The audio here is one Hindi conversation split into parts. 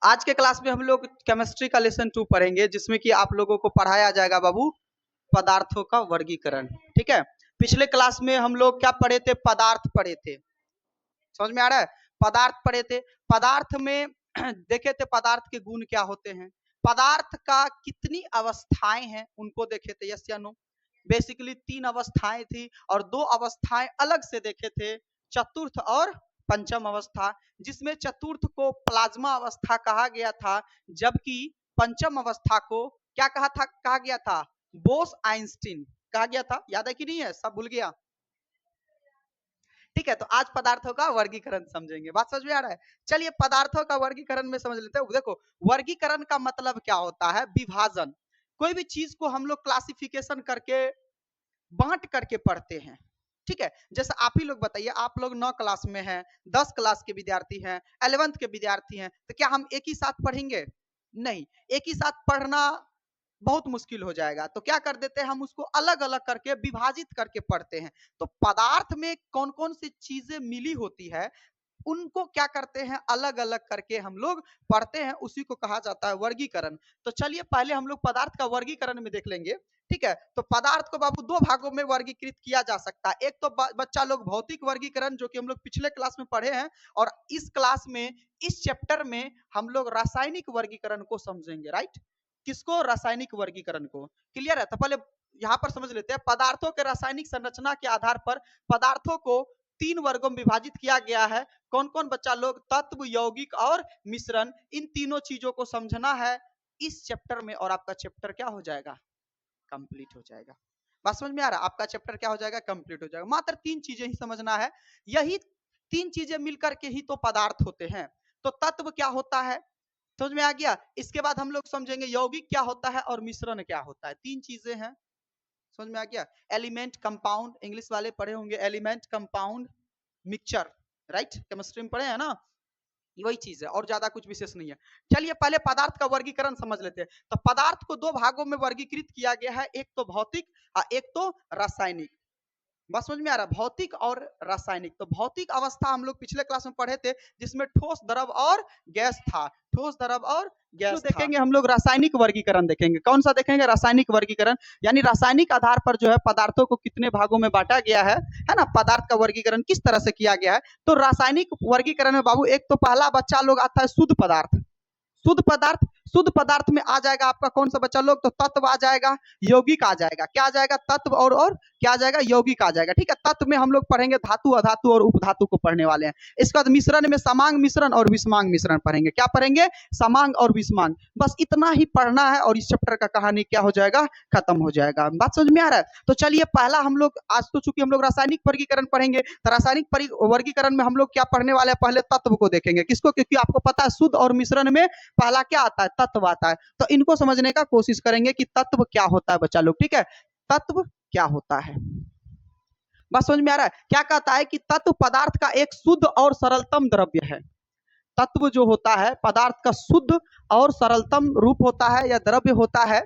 आज के क्लास में हम लोग केमिस्ट्री का लेसन 2 पढ़ेंगे, जिसमें कि आप लोगों को पढ़ाया जाएगा बाबू पदार्थों का वर्गीकरण। ठीक है, पिछले क्लास में हम लोग क्या पढ़े थे? पदार्थ पढ़े थे। समझ में आ रहा है? पदार्थ पढ़े थे। पदार्थ में देखे थे पदार्थ के गुण क्या होते हैं, पदार्थ का कितनी अवस्थाएं हैं उनको देखे थे। यस या नो? बेसिकली 3 अवस्थाएं थी और 2 अवस्थाएं अलग से देखे थे, चतुर्थ और पंचम अवस्था, जिसमें चतुर्थ को प्लाज्मा अवस्था कहा गया था, जबकि पंचम अवस्था को क्या कहा गया था? बोस आइंस्टीन कहा गया था। याद है कि नहीं है? सब भूल गया? ठीक है, तो आज पदार्थों का वर्गीकरण समझेंगे। बात समझ में आ रहा है? चलिए पदार्थों का वर्गीकरण में समझ लेते हैं। देखो, वर्गीकरण का मतलब क्या होता है? विभाजन। कोई भी चीज को हम लोग क्लासिफिकेशन करके बांट करके पढ़ते हैं। ठीक है, जैसे आप ही लोग बताइए, आप लोग 9 क्लास में हैं, 10 क्लास के विद्यार्थी हैं, 11th के विद्यार्थी हैं, तो क्या हम एक ही साथ पढ़ेंगे? नहीं, एक ही साथ पढ़ना बहुत मुश्किल हो जाएगा। तो क्या कर देते हैं, हम उसको अलग अलग करके विभाजित करके पढ़ते हैं। तो पदार्थ में कौन कौन सी चीजें मिली होती है, उनको क्या करते हैं, अलग अलग करके हम लोग पढ़ते हैं, उसी को कहा जाता है वर्गीकरण। तो चलिए पहले हम लोग पदार्थ का वर्गीकरण में देख लेंगे। ठीक है, तो पदार्थ को बाबू 2 भागों में वर्गीकृत किया जा सकता है। एक तो बच्चा लोग भौतिक वर्गीकरण, जो कि हम लोग पिछले क्लास में पढ़े हैं, और इस क्लास में, इस चैप्टर में हम लोग रासायनिक वर्गीकरण को समझेंगे। राइट? किसको? रासायनिक वर्गीकरण को। क्लियर है? तो पहले यहां पर समझ लेते हैं। पदार्थों के रासायनिक संरचना के आधार पर पदार्थों को 3 वर्गों में विभाजित किया गया है। कौन कौन बच्चा लोग? तत्व, यौगिक और मिश्रण। इन तीनों चीजों को समझना है इस चैप्टर में, और आपका चैप्टर क्या हो जाएगा? कंप्लीट हो जाएगा। बात समझ में आ रहा है? आपका चैप्टर क्या हो जाएगा? कंप्लीट हो जाएगा। मात्र 3 चीजें ही समझना है। यही 3 चीजें मिलकर के ही तो पदार्थ होते हैं। तो तत्व क्या होता है, समझ में आ गया? इसके बाद हम लोग समझेंगे यौगिक क्या होता है और मिश्रण क्या होता है। 3 चीजें हैं, समझ में आ गया? एलिमेंट, कंपाउंड, इंग्लिश वाले पढ़े होंगे element, compound, mixture. Right? Chemistry में पढ़े हैं ना? वही चीज है, और ज्यादा कुछ विशेष नहीं है। चलिए पहले पदार्थ का वर्गीकरण समझ लेते हैं। तो पदार्थ को 2 भागों में वर्गीकृत किया गया है, एक तो भौतिक और एक तो रासायनिक। बस समझ में आ रहा है? भौतिक और रासायनिक। तो भौतिक अवस्था हम लोग पिछले क्लास में पढ़े थे, जिसमें ठोस, द्रव और गैस था। ठोस, द्रव और गैस देखेंगे हम लोग। रासायनिक वर्गीकरण देखेंगे। कौन सा देखेंगे? रासायनिक वर्गीकरण, यानी रासायनिक आधार पर जो है पदार्थों को कितने भागों में बांटा गया है ना? पदार्थ का वर्गीकरण किस तरह से किया गया है। तो रासायनिक वर्गीकरण में बाबू एक तो पहला बच्चा लोग आता है शुद्ध पदार्थ। शुद्ध पदार्थ, शुद्ध पदार्थ में आ जाएगा आपका कौन सा बच्चा लोग? तो तत्व आ जाएगा, यौगिक आ जाएगा। क्या आ जाएगा? तत्व और क्या आ जाएगा? यौगिक आ जाएगा। ठीक है, तत्व में हम लोग पढ़ेंगे धातु, अधातु और उपधातु को पढ़ने वाले हैं। इसके बाद मिश्रण में समांग मिश्रण और विषमांग मिश्रण पढ़ेंगे। क्या पढ़ेंगे? समांग और विषमांग। बस इतना ही पढ़ना है और इस चैप्टर का कहानी क्या हो जाएगा? खत्म हो जाएगा। बात समझ में आ रहा है? तो चलिए पहला हम लोग, आज तो चूंकि हम लोग रासायनिक वर्गीकरण पढ़ेंगे, तो रासायनिक वर्गीकरण में हम लोग क्या पढ़ने वाले हैं? पहले तत्व को देखेंगे। किसको? क्योंकि आपको पता है शुद्ध और मिश्रण में पहला क्या आता है? तत्व आता है। तो इनको समझने का कोशिश करेंगे कि तत्व क्या होता है बच्चा लोग। ठीक है, तत्व क्या होता है, बस समझ में आ रहा है? क्या कहता है कि तत्व पदार्थ का एक शुद्ध और सरलतम द्रव्य है। तत्व जो होता है पदार्थ का शुद्ध और सरलतम रूप होता है या द्रव्य होता है,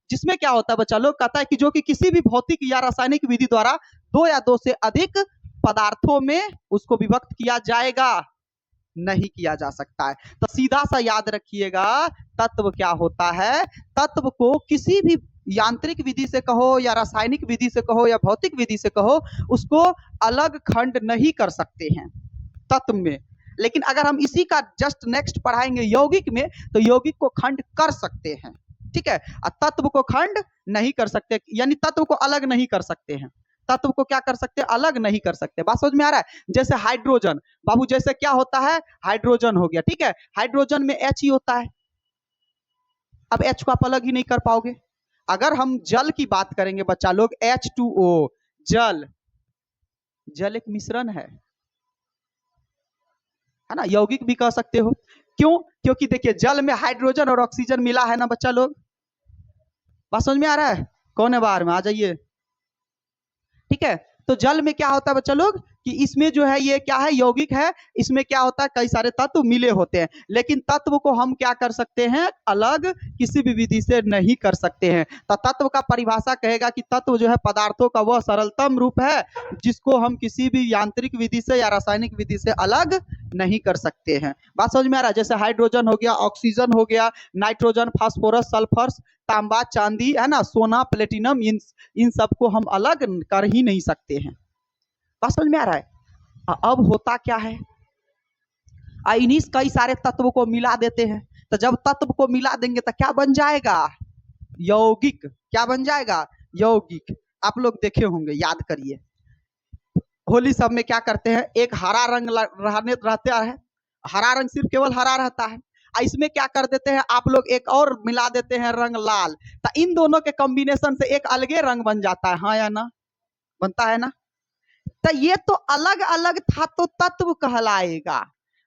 जिसमें क्या होता है बच्चा लोग? कहता है कि जो कि किसी भी भौतिक या रासायनिक विधि द्वारा 2 या 2 से अधिक पदार्थों में उसको विभक्त किया जाएगा, नहीं किया जा सकता है। तो सीधा सा याद रखिएगा, तत्व क्या होता है? तत्व को किसी भी यांत्रिक विधि से कहो या रासायनिक विधि से कहो या भौतिक विधि से कहो, उसको अलग खंड नहीं कर सकते हैं तत्व में। लेकिन अगर हम इसी का जस्ट नेक्स्ट पढ़ाएंगे यौगिक में, तो यौगिक को खंड कर सकते हैं। ठीक है, तत्व को खंड नहीं कर सकते, यानी तत्व को अलग नहीं कर सकते हैं। तत्व को क्या कर सकते हैं? अलग नहीं कर सकते। बात समझ में आ रहा है? जैसे हाइड्रोजन बाबू, जैसे क्या होता है? हाइड्रोजन हो गया। ठीक है, हाइड्रोजन में H ही होता है। अब H को आप अलग ही नहीं कर पाओगे। अगर हम जल की बात करेंगे बच्चा लोग, H2O, जल, जल एक मिश्रण है ना? यौगिक भी कह सकते हो। क्यों? क्योंकि देखिए जल में हाइड्रोजन और ऑक्सीजन मिला है ना बच्चा लोग। बात समझ में आ रहा है? कौन है बाहर में? आ जाइए। ठीक है, तो जल में क्या होता है बच्चा लोग कि इसमें जो है ये क्या है, यौगिक है, इसमें क्या होता है, कई सारे तत्व मिले होते हैं, लेकिन तत्व को हम क्या कर सकते हैं, अलग किसी भी विधि से नहीं कर सकते हैं। तो तत्व का परिभाषा कहेगा कि तत्व जो है पदार्थों का वह सरलतम रूप है जिसको हम किसी भी यांत्रिक विधि से या रासायनिक विधि से अलग नहीं कर सकते हैं। बात समझ में आ रहा है? जैसे हाइड्रोजन हो गया, ऑक्सीजन हो गया, नाइट्रोजन, फास्फोरस, सल्फर, तांबा, चांदी, है ना, सोना, प्लेटिनम, इन सबको हम अलग कर ही नहीं सकते हैं। बात समझ में आ रहा है? अब होता क्या है, इन्हीं कई सारे तत्व को मिला देते हैं। तो जब तत्व को मिला देंगे तो क्या बन जाएगा, यौगिक। क्या बन जाएगा, यौगिक। आप लोग देखे होंगे, याद करिए, होली सब में क्या करते हैं, एक हरा रंग रहता है, हरा रंग सिर्फ केवल हरा रहता है, इसमें क्या कर देते हैं आप लोग, एक और मिला देते हैं रंग लाल, तो इन दोनों के कॉम्बिनेशन से एक अलगे रंग बन जाता है, हाँ या ना, बनता है ना। तो ये तो अलग अलग था तो तत्व कहलाएगा,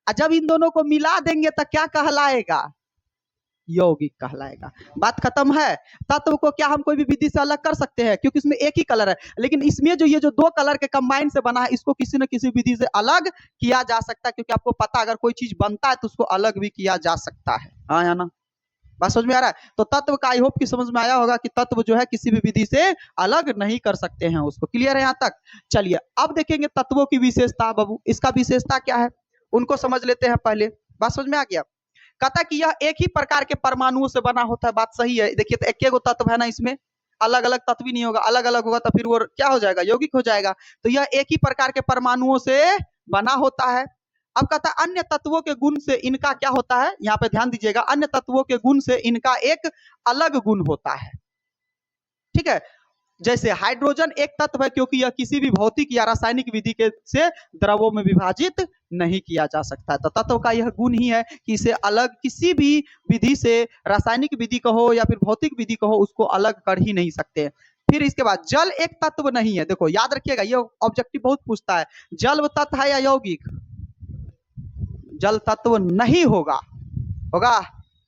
जब इन दोनों को मिला देंगे तो क्या कहलाएगा, यौगिक कहलाएगा। बात खत्म है। तत्व को क्या हम कोई भी विधि से अलग कर सकते हैं, क्योंकि इसमें एक ही कलर है, लेकिन इसमें जो ये जो दो कलर के कंबाइन से बना है, इसको किसी न किसी विधि से अलग किया जा सकता है, क्योंकि आपको पता अगर कोई चीज बनता है तो उसको अलग भी किया जा सकता है, हाँ या ना। बात समझ में आ रहा है? तो तत्व का आई होप कि समझ में आया होगा कि तत्व जो है किसी भी विधि से अलग नहीं कर सकते हैं उसको। क्लियर है यहाँ तक? चलिए अब देखेंगे तत्वों की विशेषता। बाबू इसका विशेषता क्या है उनको समझ लेते हैं पहले। बात समझ में आ गया? कहता कि यह एक ही प्रकार के परमाणुओं से बना होता है। बात सही है। देखिए तो एक तत्व है ना, इसमें अलग अलग तत्व ही नहीं होगा, अलग अलग होगा तो फिर वो क्या हो जाएगा, यौगिक हो जाएगा। तो यह एक ही प्रकार के परमाणुओं से बना होता है। अब कहता है अन्य तत्वों के गुण से इनका क्या होता है, यहाँ पे ध्यान दीजिएगा, अन्य तत्वों के गुण से इनका एक अलग गुण होता है। ठीक है, जैसे हाइड्रोजन एक तत्व है क्योंकि यह किसी भी भौतिक या रासायनिक विधि के से द्रवों में विभाजित नहीं किया जा सकता है। तो तत्व का यह गुण ही है कि इसे अलग किसी भी विधि से, रासायनिक विधि कहो या फिर भौतिक विधि कहो, उसको अलग कर ही नहीं सकते। फिर इसके बाद जल एक तत्व नहीं है। देखो याद रखिएगा, ये ऑब्जेक्टिव बहुत पूछता है, जल तत्व है या यौगिक? जल तत्व नहीं होगा, होगा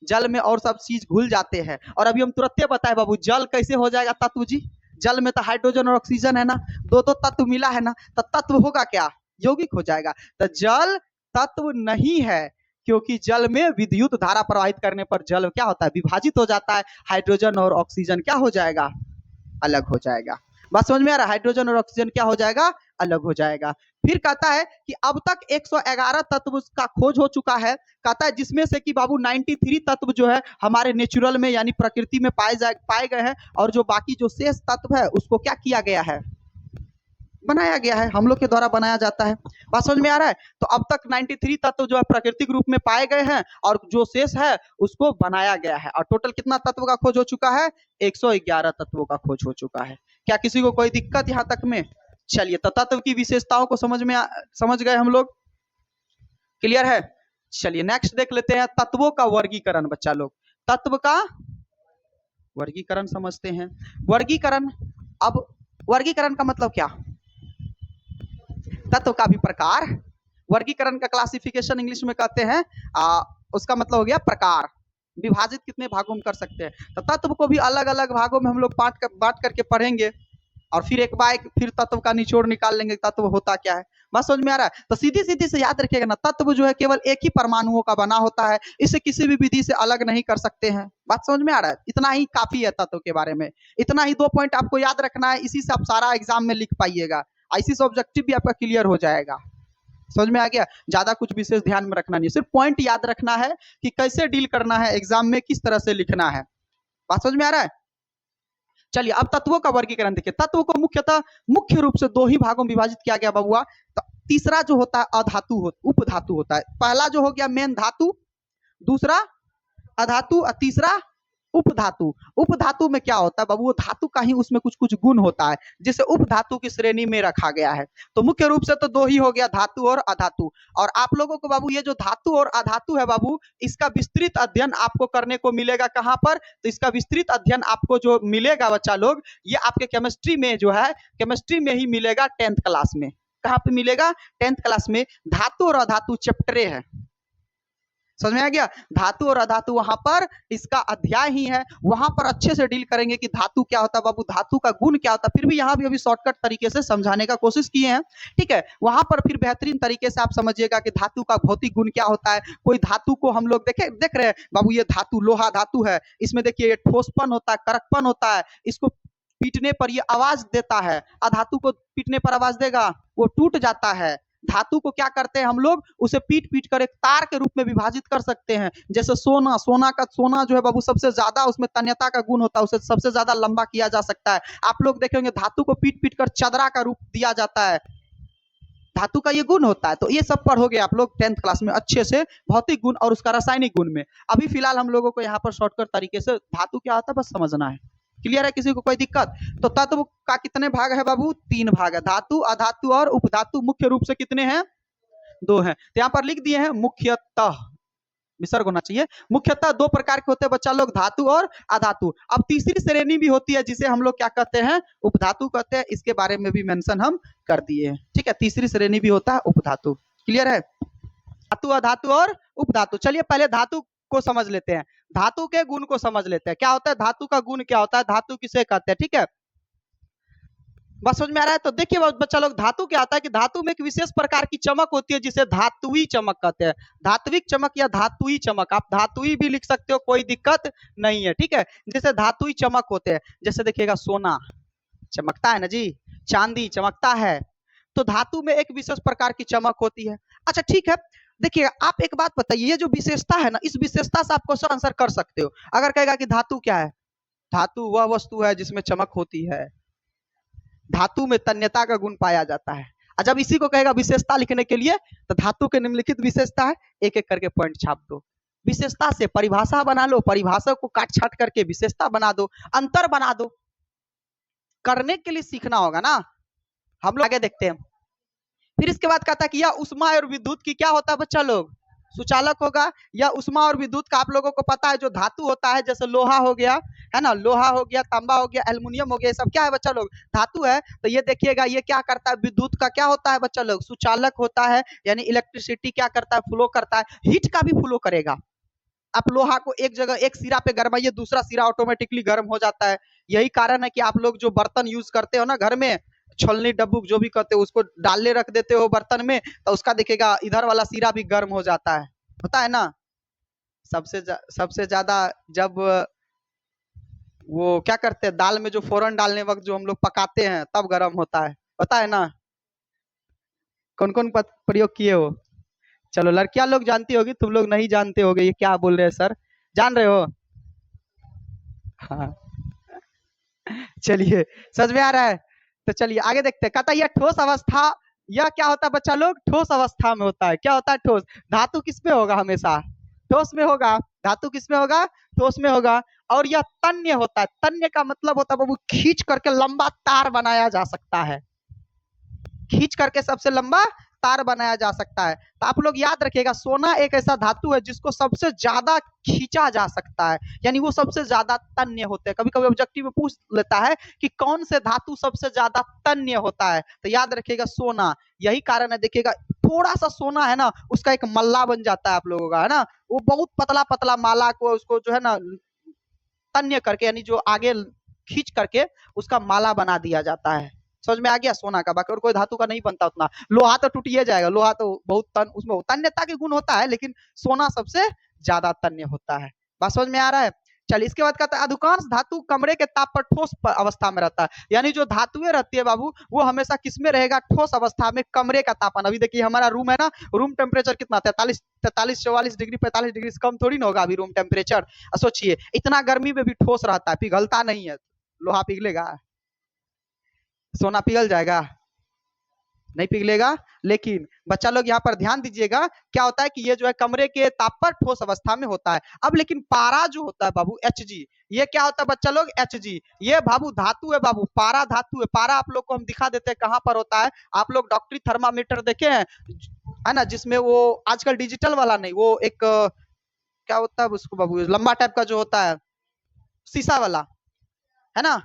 जल में और सब चीज घुल जाते हैं। और अभी हम तुरंत बताए बाबू, जल कैसे हो जाएगा तत्व जी? जल में तो हाइड्रोजन और ऑक्सीजन है ना, दो तत्व मिला है ना, तो तत्व होगा क्या, यौगिक हो जाएगा। तो जल तत्व नहीं है क्योंकि जल में विद्युत धारा प्रवाहित करने पर जल क्या होता है, विभाजित हो जाता है। हाइड्रोजन और ऑक्सीजन क्या हो जाएगा, अलग हो जाएगा। बात समझ में आ रहा है? हाइड्रोजन और ऑक्सीजन क्या हो जाएगा, अलग हो जाएगा। फिर कहता है कि अब तक 111 तत्व का खोज हो चुका है। कहता है जिसमें से कि बाबू 93 तत्व जो है हमारे नेचुरल में यानी प्रकृति में पाए गए हैं, और जो बाकी जो शेष तत्व है उसको क्या किया गया है, बनाया गया है, हम लोग के द्वारा बनाया जाता है। बात समझ में आ रहा है? तो अब तक 93 तत्व जो है प्राकृतिक रूप में पाए गए हैं, और जो शेष है उसको बनाया गया है। और टोटल कितना तत्व का खोज हो चुका है, 111 तत्वों का खोज हो चुका है। क्या किसी को कोई दिक्कत यहाँ तक में? चलिए, तो तत्व की विशेषताओं को समझ गए हम लोग। क्लियर है? चलिए नेक्स्ट देख लेते हैं तत्वों का वर्गीकरण। बच्चा लोग तत्व का वर्गीकरण समझते हैं। वर्गीकरण, अब वर्गीकरण का मतलब क्या, तत्व का भी प्रकार। वर्गीकरण का क्लासिफिकेशन इंग्लिश में कहते हैं, उसका मतलब हो गया प्रकार। विभाजित कितने भागों में कर सकते हैं, तो तत्व को भी अलग अलग भागों में हम लोग बांट करके पढ़ेंगे, और फिर एक बार फिर तत्व का निचोड़ निकाल लेंगे, तत्व होता क्या है। बस समझ में आ रहा है? तो सीधी सीधी से याद रखिएगा ना, तत्व जो है केवल एक ही परमाणुओं का बना होता है, इसे किसी भी विधि से अलग नहीं कर सकते हैं। बात समझ में आ रहा है? इतना ही काफी है तत्व के बारे में, इतना ही 2 पॉइंट आपको याद रखना है, इसी से आप सारा एग्जाम में लिख पाइएगा, इसी से ऑब्जेक्टिव भी आपका क्लियर हो जाएगा। समझ में आ गया? ज्यादा कुछ विशेष ध्यान में रखना नहीं, सिर्फ पॉइंट याद रखना है कि कैसे डील करना है एग्जाम में, किस तरह से लिखना है। बात समझ में आ रहा है? चलिए अब तत्वों का वर्गीकरण देखिए। तत्व को मुख्य रूप से 2 ही भागों में विभाजित किया गया बबुआ। तो तीसरा जो होता है अधातु उपधातु होता है। पहला जो हो गया मेन धातु, दूसरा अधातु, और तीसरा उपधातु। उपधातु में क्या होता है बाबू, वो धातु का ही उसमें कुछ कुछ गुण होता है, जिसे उपधातु की श्रेणी में रखा गया है। तो मुख्य रूप से तो 2 ही हो गया, धातु और अधातु। और आप लोगों को बाबू ये जो धातु और अधातु है बाबू, इसका विस्तृत अध्ययन आपको करने को मिलेगा कहाँ पर, तो इसका विस्तृत अध्ययन आपको जो मिलेगा बच्चा लोग, ये आपके केमिस्ट्री में जो है, केमिस्ट्री में ही मिलेगा 10th क्लास में। कहाँ पे मिलेगा, 10th क्लास में। धातु और अधातु चैप्टरे है, समझ में आ गया। धातु और अधातु वहां पर इसका अध्याय ही है, वहां पर अच्छे से डील करेंगे कि धातु क्या होता है बाबू, धातु का गुण क्या होता है। फिर भी यहाँ भी अभी शॉर्टकट तरीके से समझाने का कोशिश किए हैं, ठीक है। वहां पर फिर बेहतरीन तरीके से आप समझिएगा कि धातु का भौतिक गुण क्या होता है। कोई धातु को हम लोग देख रहे हैं बाबू, ये धातु लोहा धातु है, इसमें देखिए ये ठोसपन होता है, कड़कपन होता है, इसको पीटने पर ये आवाज देता है। अधातु को पीटने पर आवाज देगा, वो टूट जाता है। धातु को क्या करते हैं हम लोग, उसे पीट पीट कर एक तार के रूप में विभाजित कर सकते हैं। जैसे सोना, सोना जो है बाबू सबसे ज्यादा उसमें तन्यता का गुण होता है, उसे सबसे ज्यादा लंबा किया जा सकता है। आप लोग देखेंगे धातु को पीट पीट कर चदरा का रूप दिया जाता है, धातु का ये गुण होता है। तो ये सब पढ़ोगे आप लोग 10th क्लास में अच्छे से, भौतिक गुण और उसका रासायनिक गुण में। अभी फिलहाल हम लोगों को यहाँ पर शॉर्टकट तरीके से धातु क्या होता है बस समझना है। क्लियर है, किसी को कोई दिक्कत? तो तत्व का कितने भाग है बाबू, 3 भाग है, धातु, अधातु और उपधातु। मुख्य रूप से कितने हैं, 2 हैं। तो यहाँ पर लिख दिए हैं मुख्यतः, विसर्ग होना चाहिए। मुख्यतः 2 प्रकार के होते हैं बच्चा लोग, धातु और अधातु। अब तीसरी श्रेणी भी होती है जिसे हम लोग क्या कहते हैं, उपधातु कहते हैं। इसके बारे में भी मेंशन हम कर दिए हैं, ठीक है। तीसरी श्रेणी भी होता है उपधातु। क्लियर है, धातु, अधातु और उपधातु। चलिए पहले धातु को समझ लेते हैं, धातु के गुण को समझ लेते हैं। क्या होता है धातु का गुण, क्या होता है धातु किसे कहते हैं, ठीक है। बस समझ में आ रहा है? तो देखिए बच्चा लोग, धातु क्या होता है कि धातु में एक विशेष प्रकार की चमक होती है जिसे धातुई चमक कहते हैं। धात्विक चमक या धातुई चमक, आप धातुई भी लिख सकते हो, कोई दिक्कत नहीं है, ठीक है। जैसे धातुई चमक होते हैं, जैसे देखिएगा सोना चमकता है ना जी, चांदी चमकता है, तो धातु में एक विशेष प्रकार की चमक होती है। अच्छा ठीक है, देखिए आप एक बात बताइए, ये जो विशेषता है ना, इस विशेषता से आप क्वेश्चन आंसर कर सकते हो। अगर कहेगा कि धातु क्या है, धातु वह वस्तु है जिसमें चमक होती है, धातु में तन्यता का गुण पाया जाता है। जब इसी को कहेगा विशेषता लिखने के लिए, तो धातु के निम्नलिखित विशेषता है, एक एक करके पॉइंट छाप दो। विशेषता से परिभाषा बना लो, परिभाषा को काट छाट करके विशेषता बना दो, अंतर बना दो। करने के लिए सीखना होगा ना, हम लोग आगे देखते हैं। फिर इसके बाद कहता है कि यह उष्मा और विद्युत की क्या होता है बच्चा लोग, सुचालक होगा। या उष्मा और विद्युत का आप लोगों को पता है, जो धातु होता है, जैसे लोहा हो गया है ना, लोहा हो गया, तांबा हो गया, एल्युमिनियम हो गया, ये सब क्या है बच्चा लोग, धातु है। तो ये देखिएगा ये क्या करता है, विद्युत का क्या होता है बच्चा लोग, सुचालक होता है, यानी इलेक्ट्रिसिटी क्या करता है, फ्लो करता है, हीट का भी फ्लो करेगा। आप लोहा को एक जगह एक सिरा पे गरमाइए, दूसरा सिरा ऑटोमेटिकली गर्म हो जाता है। यही कारण है कि आप लोग जो बर्तन यूज करते हो ना घर में, छलनी डब्बू जो भी कहते हो, उसको डालने रख देते हो बर्तन में, तो उसका देखिएगा इधर वाला सिरा भी गर्म हो जाता है, होता है ना। सबसे ज्यादा जब वो क्या करते हैं, दाल में जो फोरन डालने वक्त जो हम लोग पकाते हैं तब गर्म होता है, पता है ना। कौन कौन प्रयोग किए हो, चलो लड़कियां लोग जानती होगी, तुम लोग नहीं जानते होगे ये क्या बोल रहे हैं सर, जान रहे हो? हाँ चलिए समझ में आ रहा है। तो चलिए आगे देखते हैं। कहता है यह ठोस अवस्था, यह क्या होता है बच्चा लोग, ठोस अवस्था में होता है। क्या होता है ठोस, धातु किस में होगा, हमेशा ठोस में होगा। धातु किस में होगा, ठोस में होगा। और यह तन्य होता है, तन्य का मतलब होता है बाबू खींच करके लंबा तार बनाया जा सकता है, खींच करके सबसे लंबा तार बनाया जा सकता है। तो आप लोग याद रखिएगा, सोना एक ऐसा धातु है जिसको सबसे ज्यादा खींचा जा सकता है, यानी वो सबसे ज्यादा तन्य होते हैं। कभी कभी ऑब्जेक्टिव में पूछ लेता है कि कौन से धातु सबसे ज्यादा तन्य होता है, तो याद रखिएगा सोना। यही कारण है, देखिएगा थोड़ा सा सोना है ना, उसका एक मल्ला बन जाता है आप लोगों का, है ना। वो बहुत पतला पतला माला को उसको जो है ना तन्य करके, यानी जो आगे खींच करके उसका माला बना दिया जाता है। समझ में आ गया, सोना का। बाकी और कोई धातु का नहीं बनता उतना। लोहा तो टूट ही जाएगा, लोहा तो बहुत उसमें तन्यता के गुण होता है, लेकिन सोना सबसे ज्यादा तन्य होता है। बात समझ में आ रहा है। चलिए इसके बाद कहता है अधिकांश धातु कमरे के ताप पर ठोस अवस्था में रहता है, यानी जो धातुएं रहती है बाबू वो हमेशा किसमें रहेगा, ठोस अवस्था में, कमरे का तापमान। अभी देखिए हमारा रूम है ना, रूम टेम्परेचर कितना, 43 डिग्री 45 डिग्री से कम थोड़ी ना होगा अभी रूम टेम्परेचर। सोचिए इतना गर्मी में भी ठोस रहता है, पिघलता नहीं है। लोहा पिघलेगा, सोना पिघल जाएगा, नहीं पिघलेगा। लेकिन बच्चा लोग यहाँ पर ध्यान दीजिएगा, क्या होता है कि ये जो है कमरे के ताप पर ठोस अवस्था में होता है। अब लेकिन पारा जो होता है बाबू, Hg, ये क्या होता है बच्चा लोग, Hg, ये बाबू धातु है बाबू, पारा धातु है। पारा आप लोग को हम दिखा देते हैं कहाँ पर होता है। आप लोग डॉक्टरी थर्मामीटर देखे हैं, है ना, जिसमें वो आजकल डिजिटल वाला नहीं, वो एक क्या होता है उसको बाबू, लंबा टाइप का जो होता है, शीशा वाला, है ना,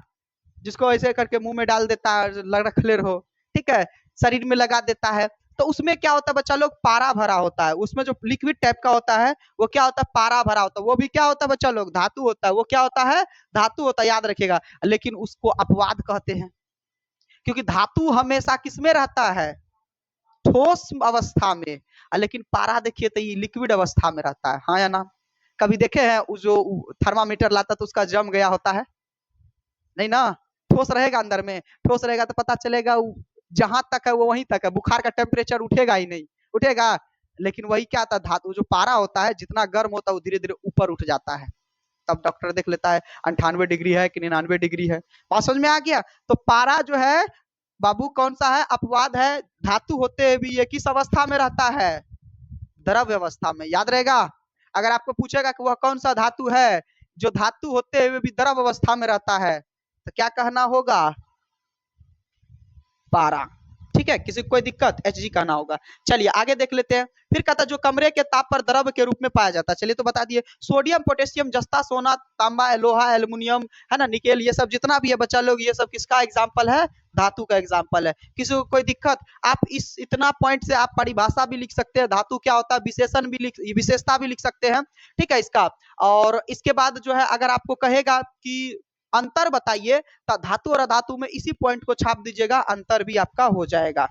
जिसको ऐसे करके मुंह में डाल देता है, रख ले रहो, ठीक है, शरीर में लगा देता है। तो उसमें क्या होता है बच्चा लोग, पारा भरा होता है। उसमें जो लिक्विड टाइप का होता है वो क्या होता है, पारा भरा होता है। वो भी क्या होता है बच्चा लोग, धातु होता है। वो क्या होता है, धातु होता है, याद रखिएगा। लेकिन उसको अपवाद कहते हैं, क्योंकि धातु हमेशा किसमें रहता है, ठोस अवस्था में। लेकिन पारा देखिए तो ये लिक्विड अवस्था में रहता है, हाँ या ना। कभी देखे हैं जो थर्मामीटर लाता तो उसका जम गया होता है, नहीं ना, ठोस रहेगा अंदर में। ठोस रहेगा तो पता चलेगा जहां तक है वो वहीं तक है, बुखार का टेम्परेचर उठेगा ही नहीं, उठेगा। लेकिन वही क्या था, धातु जो पारा होता है जितना गर्म होता है वो धीरे धीरे ऊपर उठ जाता है। तब डॉक्टर देख लेता है 98 डिग्री है कि 99 डिग्री है। बात समझ में आ गया। तो पारा जो है बाबू कौन सा है, अपवाद है। धातु होते हुए भी ये किस अवस्था में रहता है, द्रव्य अवस्था में, याद रहेगा। अगर आपको पूछेगा कि वह कौन सा धातु है जो धातु होते हुए भी द्रव अवस्था में रहता है, तो क्या कहना होगा, पारा। ठीक है, किसी को कोई दिक्कत, Hg कहना होगा। चलिए आगे देख लेते हैं। फिर कहता है जो कमरे के ताप पर द्रव के रूप में पाया जाता है। चलिए तो बता दिए, सोडियम, पोटेशियम, जस्ता, सोना, तांबा, लोहा, एल्युमिनियम, है ना, निकेल, ये सब जितना भी है बच्चा लोग, ये सब किसका एग्जाम्पल है, धातु का एग्जाम्पल है। किसी को कोई दिक्कत, आप इस इतना पॉइंट से आप परिभाषा भी लिख सकते हैं, धातु क्या होता है, विशेषण भी लिख, विशेषता भी लिख सकते हैं। ठीक है इसका। और इसके बाद जो है अगर आपको कहेगा कि अंतर बताइए, तो धातु और अधातु में इसी पॉइंट को छाप दीजिएगा, अंतर भी आपका हो जाएगा।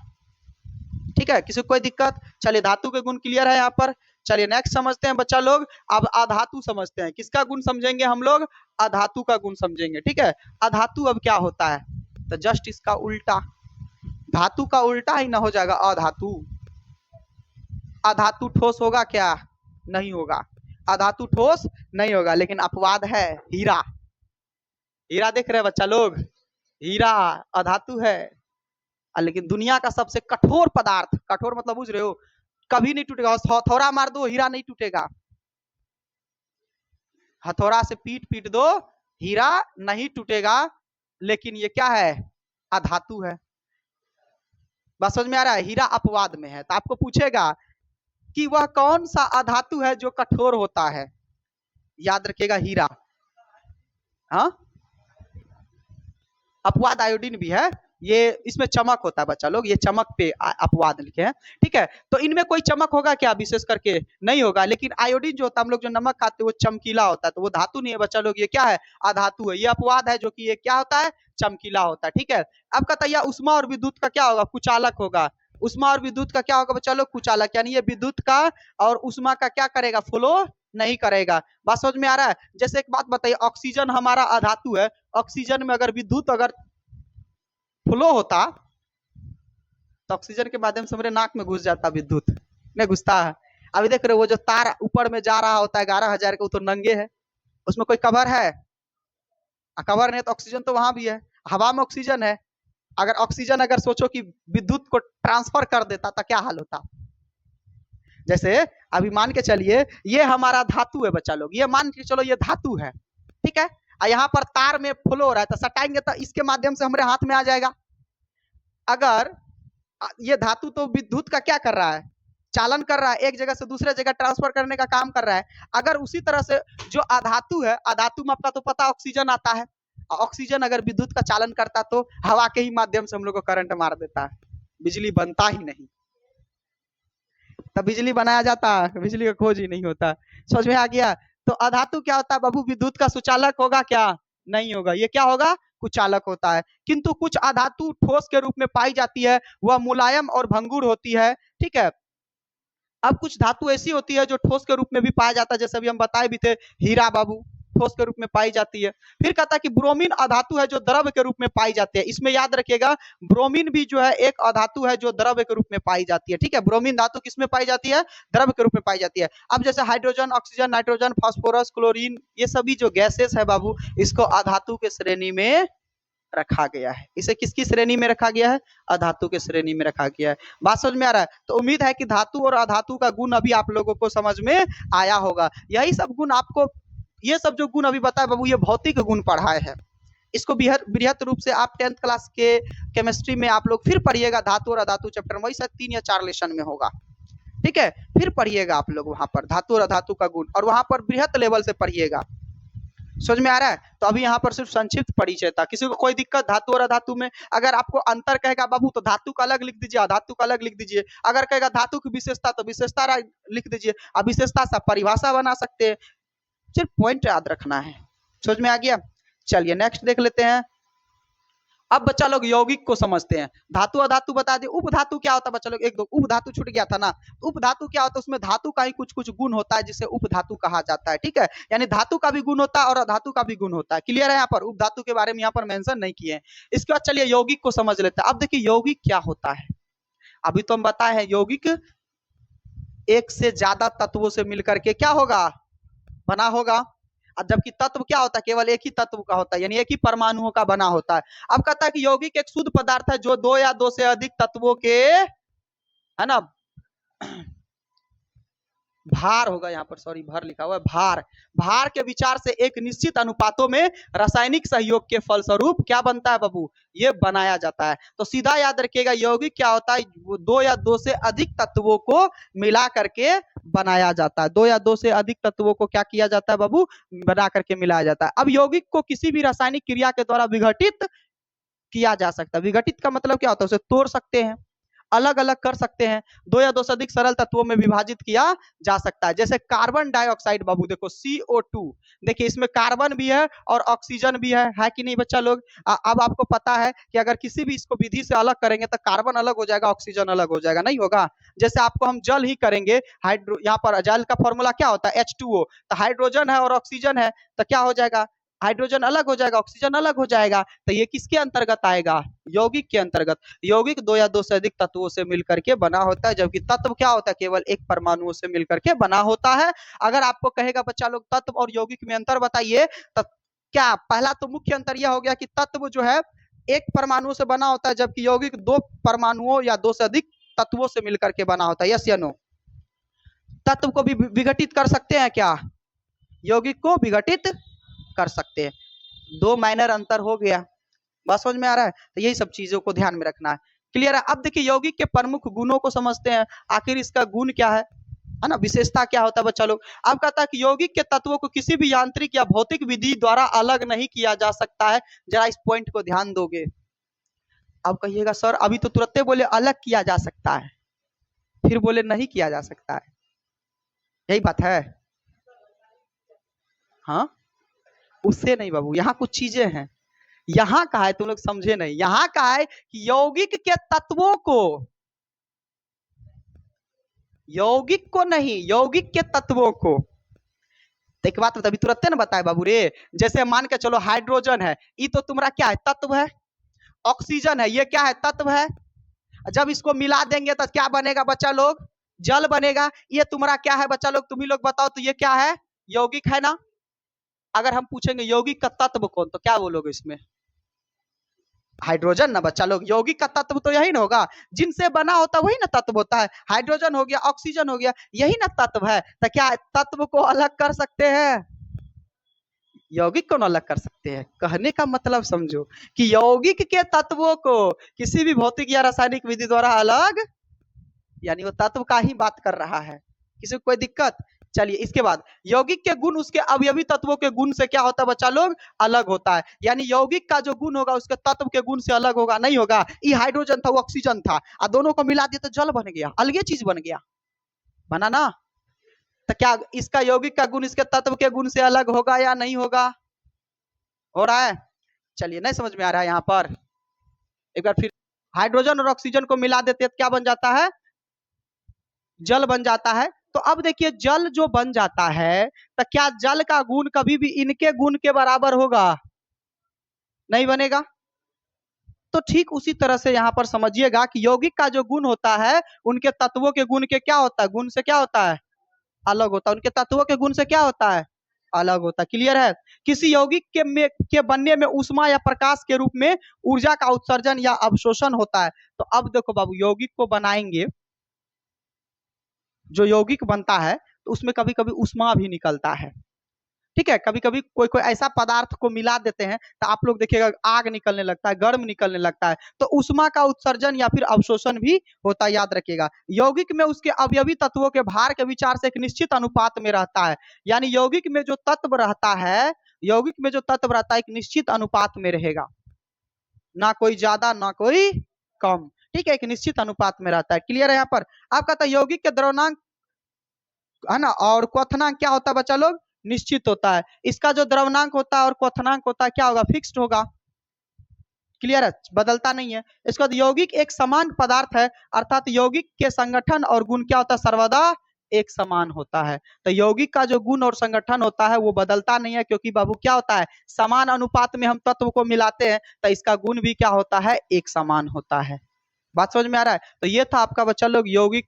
ठीक है, किसी को कोई दिक्कत। चलिए धातु के गुण क्लियर है यहाँ पर। चलिए नेक्स्ट समझते हैं बच्चा लोग, अब अधातु समझते हैं। किसका गुण समझेंगे हम लोग, अधातु का गुण समझेंगे। ठीक है, अधातु अब क्या होता है, तो जस्ट इसका उल्टा, धातु का उल्टा ही ना हो जाएगा अधातु। अधातु ठोस होगा क्या, नहीं होगा, अधातु ठोस नहीं होगा। लेकिन अपवाद है हीरा, हीरा देख रहे हैं बच्चा लोग, हीरा अधातु है। लेकिन दुनिया का सबसे कठोर पदार्थ, कठोर मतलब बुझ रहे हो, कभी नहीं टूटेगा। हथौड़ा मार दो हीरा नहीं टूटेगा, हथौड़ा से पीट पीट दो हीरा नहीं टूटेगा। लेकिन ये क्या है, अधातु है। बस समझ में आ रहा है, हीरा अपवाद में है। तो आपको पूछेगा कि वह कौन सा अधातु है जो कठोर होता है, याद रखिएगा हीरा। हाँ, अपवाद आयोडीन भी है, ये इसमें चमक होता है बच्चा लोग, ये चमक पे अपवाद लिखे हैं। ठीक है, तो इनमें कोई चमक होगा क्या, विशेष करके नहीं होगा। लेकिन आयोडीन जो होता है, हम लोग जो नमक खाते हैं वो चमकीला होता है, तो वो धातु नहीं है बच्चा लोग, ये क्या है, अधातु है। ये अपवाद है जो कि ये क्या होता है, चमकीला होता है। ठीक है, अब कहता है उष्मा और विद्युत का क्या होगा, कुचालक होगा। उष्मा और विद्युत का क्या होगा बच्चा लोग, कुचालक। यानी ये विद्युत का और उष्मा का क्या करेगा, फ्लो नहीं करेगा। बात समझ में आ रहा है। जैसे एक बात बताइए, ऑक्सीजन हमारा अधातु है, ऑक्सीजन में अगर विद्युत अगर फ्लो होता तो ऑक्सीजन के माध्यम से हमारे नाक में घुस जाता विद्युत, नहीं घुसता है। अभी देख रहे हो वो जो तार ऊपर में जा रहा होता है 11,000 का, वो तो नंगे है, उसमें कोई कवर है, कवर नहीं तो ऑक्सीजन तो वहां भी है, हवा में ऑक्सीजन है। अगर ऑक्सीजन अगर सोचो कि विद्युत को ट्रांसफर कर देता तो क्या हाल होता। जैसे अभी मान के चलिए ये हमारा धातु है बच्चा लोग, ये मान के चलो ये धातु है, ठीक है, यहाँ पर तार में फ्लो हो रहा है, तो सटाएंगे तो इसके माध्यम से हमारे हाथ में आ जाएगा। अगर ये धातु तो विद्युत का क्या कर रहा है, चालन कर रहा है, एक जगह से दूसरे जगह ट्रांसफर करने का काम कर रहा है। अगर उसी तरह से जो अधातु है, अधातु में आपका तो पता ऑक्सीजन आता है, ऑक्सीजन अगर विद्युत का चालन करता तो हवा के ही माध्यम से हम लोग को करंट मार देता है, बिजली बनता ही नहीं। तब बिजली बनाया जाता, बिजली का खोज ही नहीं होता। समझ में आ गया। तो अधातु क्या होता है बाबू, विद्युत का सुचालक होगा क्या, नहीं होगा, ये क्या होगा, कुचालक होता है। किंतु कुछ अधातु ठोस के रूप में पाई जाती है, वह मुलायम और भंगुर होती है। ठीक है, अब कुछ धातु ऐसी होती है जो ठोस के रूप में भी पाया जाता है, जैसे अभी हम बताए भी थे, हीरा बाबू ठोस के रूप में पाई जाती है। फिर कहता है कि ब्रोमीन अधातु है जो द्रव के रूप में पाई जाती है। इसमें याद रखिएगा ब्रोमीन भी जो है एक अधातु है जो द्रव के रूप में पाई जाती है। ठीक है, ब्रोमीन धातु किसमें पाई जाती है, द्रव के रूप में पाई जाती है। अब जैसे hydrogen, oxygen, nitrogen, phosphorus, chlorine, ये सभी जो गैसेस है बाबू, इसको अधातु के श्रेणी में रखा गया है। इसे किसकी श्रेणी में रखा गया है, अधातु के श्रेणी में रखा गया है। बात समझ में आ रहा है। तो उम्मीद है कि धातु और अधातु का गुण अभी आप लोगों को समझ में आया होगा। यही सब गुण आपको, ये सब जो गुण अभी बताया बाबू, ये भौतिक गुण पढ़ाए हैं। इसको बृहत रूप से आप 10th क्लास के केमिस्ट्री में आप लोग फिर पढ़िएगा, धातु और अधातु चैप्टर में, वही शायद 3 या 4 लेसन में होगा। ठीक है, फिर पढ़िएगा आप लोग वहां पर धातु और अधातु का गुण, और वहां पर बृहत लेवल से पढ़िएगा। समझ में आ रहा है? तो अभी यहाँ पर सिर्फ संक्षिप्त परिचय था। किसी को कोई दिक्कत धातु और अधातु में? अगर आपको अंतर कहेगा बाबू तो धातु का अलग लिख दीजिए, अधातु का अलग लिख दीजिए। अगर कहेगा धातु की विशेषता तो विशेषता लिख दीजिए। अब विशेषता से परिभाषा बना सकते हैं। सिर्फ पॉइंट याद रखना है। समझ में आ गया? चलिए नेक्स्ट देख लेते हैं। अब बच्चा लोग यौगिक को समझते हैं। धातु अधातु बता दिए। उपधातु क्या होता है बच्चा लोग? एक दो उपधातु छूट गया था ना। उपधातु क्या होता है? उसमें धातु का ही कुछ कुछ गुण होता है जिसे उपधातु कहा जाता है। ठीक है, यानी धातु का भी गुण होता है और अधातु का भी गुण होता है। क्लियर है? यहाँ पर उपधातु के बारे में यहाँ पर मेंशन नहीं किए हैं। इसके बाद चलिए यौगिक को समझ लेते हैं। अब देखिए यौगिक क्या होता है। अभी तो हम बताए हैं यौगिक एक से ज्यादा तत्वों से मिलकर के क्या होगा, बना होगा। जबकि तत्व क्या होता है? केवल एक ही तत्व का होता है, यानी एक ही परमाणुओं का बना होता है। अब कहता है कि यौगिक एक शुद्ध पदार्थ है जो दो या दो से अधिक तत्वों के, है ना, भार होगा यहाँ पर, सॉरी भर लिखा हुआ है, भार, भार के विचार से एक निश्चित अनुपातों में रासायनिक सहयोग के फलस्वरूप क्या बनता है बाबू? ये बनाया जाता है। तो सीधा याद रखिएगा यौगिक क्या होता है? दो या दो से अधिक तत्वों को मिला करके बनाया जाता है। दो या दो से अधिक तत्वों को क्या किया जाता है बाबू? बना करके मिलाया जाता है। अब यौगिक को किसी भी रासायनिक क्रिया के द्वारा विघटित किया जा सकता है। विघटित का मतलब क्या होता है? उसे तोड़ सकते हैं, अलग अलग कर सकते हैं, दो या दो से अधिक सरल तत्वों में विभाजित किया जा सकता है। जैसे कार्बन डाइऑक्साइड बाबू देखो CO2, देखिए इसमें कार्बन भी है और ऑक्सीजन भी है कि नहीं बच्चा लोग? अब आपको पता है कि अगर किसी भी इसको विधि से अलग करेंगे तो कार्बन अलग हो जाएगा, ऑक्सीजन अलग हो जाएगा, नहीं होगा? जैसे आपको हम जल ही करेंगे, हाइड्रो, यहाँ पर जल का फॉर्मूला क्या होता है? H2O, तो हाइड्रोजन है और ऑक्सीजन है तो क्या हो जाएगा? हाइड्रोजन अलग हो जाएगा, ऑक्सीजन अलग हो जाएगा। तो ये किसके अंतर्गत आएगा? यौगिक के अंतर्गत। यौगिक दो या दो से अधिक तत्वों से मिलकर के बना होता है, जबकि तत्व क्या होता है? केवल एक परमाणुओं से मिलकर के बना होता है। अगर आपको कहेगा बच्चा लोग तत्व और यौगिक में अंतर बताइए, तो क्या पहला तो मुख्य अंतर यह हो गया कि तत्व जो है एक परमाणु से बना होता है, जबकि यौगिक दो परमाणुओं या दो से अधिक तत्वों से मिलकर के बना होता है। यस या नो? तत्व को भी विघटित कर सकते हैं क्या? यौगिक को विघटित कर सकते हैं। दो माइनर अंतर हो गया, बात समझ में आ रहा है? तो यही सब चीजों को ध्यान में रखना है। क्लियर है? अब देखिए यौगिक के प्रमुख गुणों को समझते हैं। आखिर इसका गुण क्या है ना, विशेषता क्या होता है बच्चा लोग? अब कहता है कि यौगिक के तत्वों को किसी भी यांत्रिक या भौतिक विधि द्वारा अलग नहीं किया जा सकता है। जरा इस पॉइंट को ध्यान दोगे। अब कहिएगा सर अभी तो तुरंत बोले अलग किया जा सकता है, फिर बोले नहीं किया जा सकता है, यही बात है? हाँ, उससे नहीं बाबू, यहाँ कुछ चीजें हैं। यहाँ कहा है, तुम लोग समझे नहीं, यहाँ कहा है कि यौगिक के तत्वों को, यौगिक को नहीं, यौगिक के तत्वों को। एक बात अभी तुरंत ना बताए बाबू रे, जैसे मान के चलो हाइड्रोजन है, ये तो तुम्हारा क्या है? तत्व है। ऑक्सीजन है, ये क्या है? तत्व है। जब इसको मिला देंगे तो क्या बनेगा बच्चा लोग? जल बनेगा। ये तुम्हारा क्या है बच्चा लोग? तुम ही लोग बताओ तो ये क्या है? यौगिक है ना? अगर हम पूछेंगे यौगिक का तत्व कौन, तो क्या बोलोगे इसमें? हाइड्रोजन ना बच्चा लोग। यौगिक का तत्व तो यही ना होगा, जिनसे बना होता वही ना तत्व होता है। हाइड्रोजन हो गया, ऑक्सीजन हो गया, यही ना तत्व है। तो क्या तत्व को अलग कर सकते हैं? यौगिक को न अलग कर सकते हैं। कहने का मतलब समझो कि यौगिक के तत्वों को किसी भी भौतिक या रासायनिक विधि द्वारा अलग, यानी वो तत्व का ही बात कर रहा है। किसी को कोई दिक्कत? चलिए इसके बाद यौगिक के गुण उसके अवयवी तत्वों के गुण से क्या होता है बच्चा लोग? अलग होता है। यानी यौगिक का जो गुण होगा उसके तत्व के गुण से अलग होगा, नहीं होगा। ये हाइड्रोजन था, वो ऑक्सीजन था, और दोनों को मिला दिया तो जल बन गया, अलगे चीज बन गया, बना ना? तो क्या इसका यौगिक का गुण इसके तत्व के गुण से अलग होगा या नहीं होगा? हो रहा है? चलिए नहीं समझ में आ रहा है यहाँ पर? एक बार फिर, हाइड्रोजन और ऑक्सीजन को मिला देते हैं क्या बन जाता है? जल बन जाता है। तो अब देखिए जल जो बन जाता है, तो क्या जल का गुण कभी भी इनके गुण के बराबर होगा? नहीं बनेगा। तो ठीक उसी तरह से यहाँ पर समझिएगा कि यौगिक का जो गुण होता है उनके तत्वों के गुण के क्या होता है? गुण से क्या होता है? अलग होता है। उनके तत्वों के गुण से क्या होता है? अलग होता है। क्लियर है? किसी यौगिक के बनने में ऊष्मा या प्रकाश के रूप में ऊर्जा का उत्सर्जन या अवशोषण होता है। तो अब देखो बाबू, यौगिक को बनाएंगे, जो यौगिक बनता है तो उसमें कभी कभी ऊष्मा भी निकलता है। ठीक है, कभी कभी कोई कोई ऐसा पदार्थ को मिला देते हैं तो आप लोग देखिएगा आग निकलने लगता है, गर्म निकलने लगता है, तो ऊष्मा का उत्सर्जन या फिर अवशोषण भी होता है, याद रखिएगा। यौगिक में उसके अवयवी तत्वों के भार के विचार से एक निश्चित अनुपात में रहता है। यानी यौगिक में जो तत्व रहता है यौगिक में जो तत्व रहता है एक निश्चित अनुपात में रहेगा, ना कोई ज्यादा ना कोई कम, ठीक है, एक निश्चित अनुपात में रहता है। क्लियर है यहाँ पर? आप कहता है यौगिक के द्रव्यमान है ना और क्वथनांक क्या होता है बच्चा लोग? निश्चित होता है। इसका जो द्रव्यमानक होता है और क्वथनांक होता है क्या होगा? फिक्स्ड होगा। क्लियर है? बदलता नहीं है। इसके बाद यौगिक एक समान पदार्थ है, अर्थात यौगिक के संगठन और गुण क्या होता है? सर्वदा एक समान होता है। तो यौगिक का जो गुण और संगठन होता है वो बदलता नहीं है, क्योंकि बाबू क्या होता है? समान अनुपात में हम तत्व को मिलाते हैं, तो इसका गुण भी क्या होता है? एक समान होता है। बात समझ में आ रहा है? तो ये था आपका बच्चा लोग यौगिक,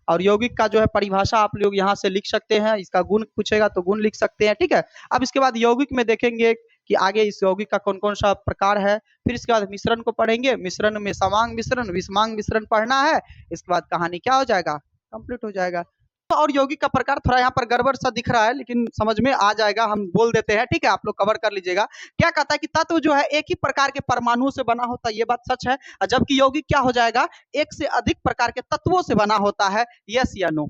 और यौगिक का जो है परिभाषा आप लोग यहाँ से लिख सकते हैं। इसका गुण पूछेगा तो गुण लिख सकते हैं, ठीक है। अब इसके बाद यौगिक में देखेंगे कि आगे इस यौगिक का कौन कौन सा प्रकार है। फिर इसके बाद मिश्रण को पढ़ेंगे, मिश्रण में समांग मिश्रण, विषमांग मिश्रण पढ़ना है। इसके बाद कहानी क्या हो जाएगा? कंप्लीट हो जाएगा। और यौगिक का प्रकार थोड़ा यहाँ पर गड़बड़ सा दिख रहा है, लेकिन समझ में आ जाएगा, हम बोल देते हैं, ठीक है, आप लोग कवर कर लीजिएगा। क्या कहता है कि तत्व जो है एक ही प्रकार के परमाणु से बना होता है, ये बात सच है। जबकि यौगिक क्या हो जाएगा? एक से अधिक प्रकार के तत्वों से बना होता है। यस या नो?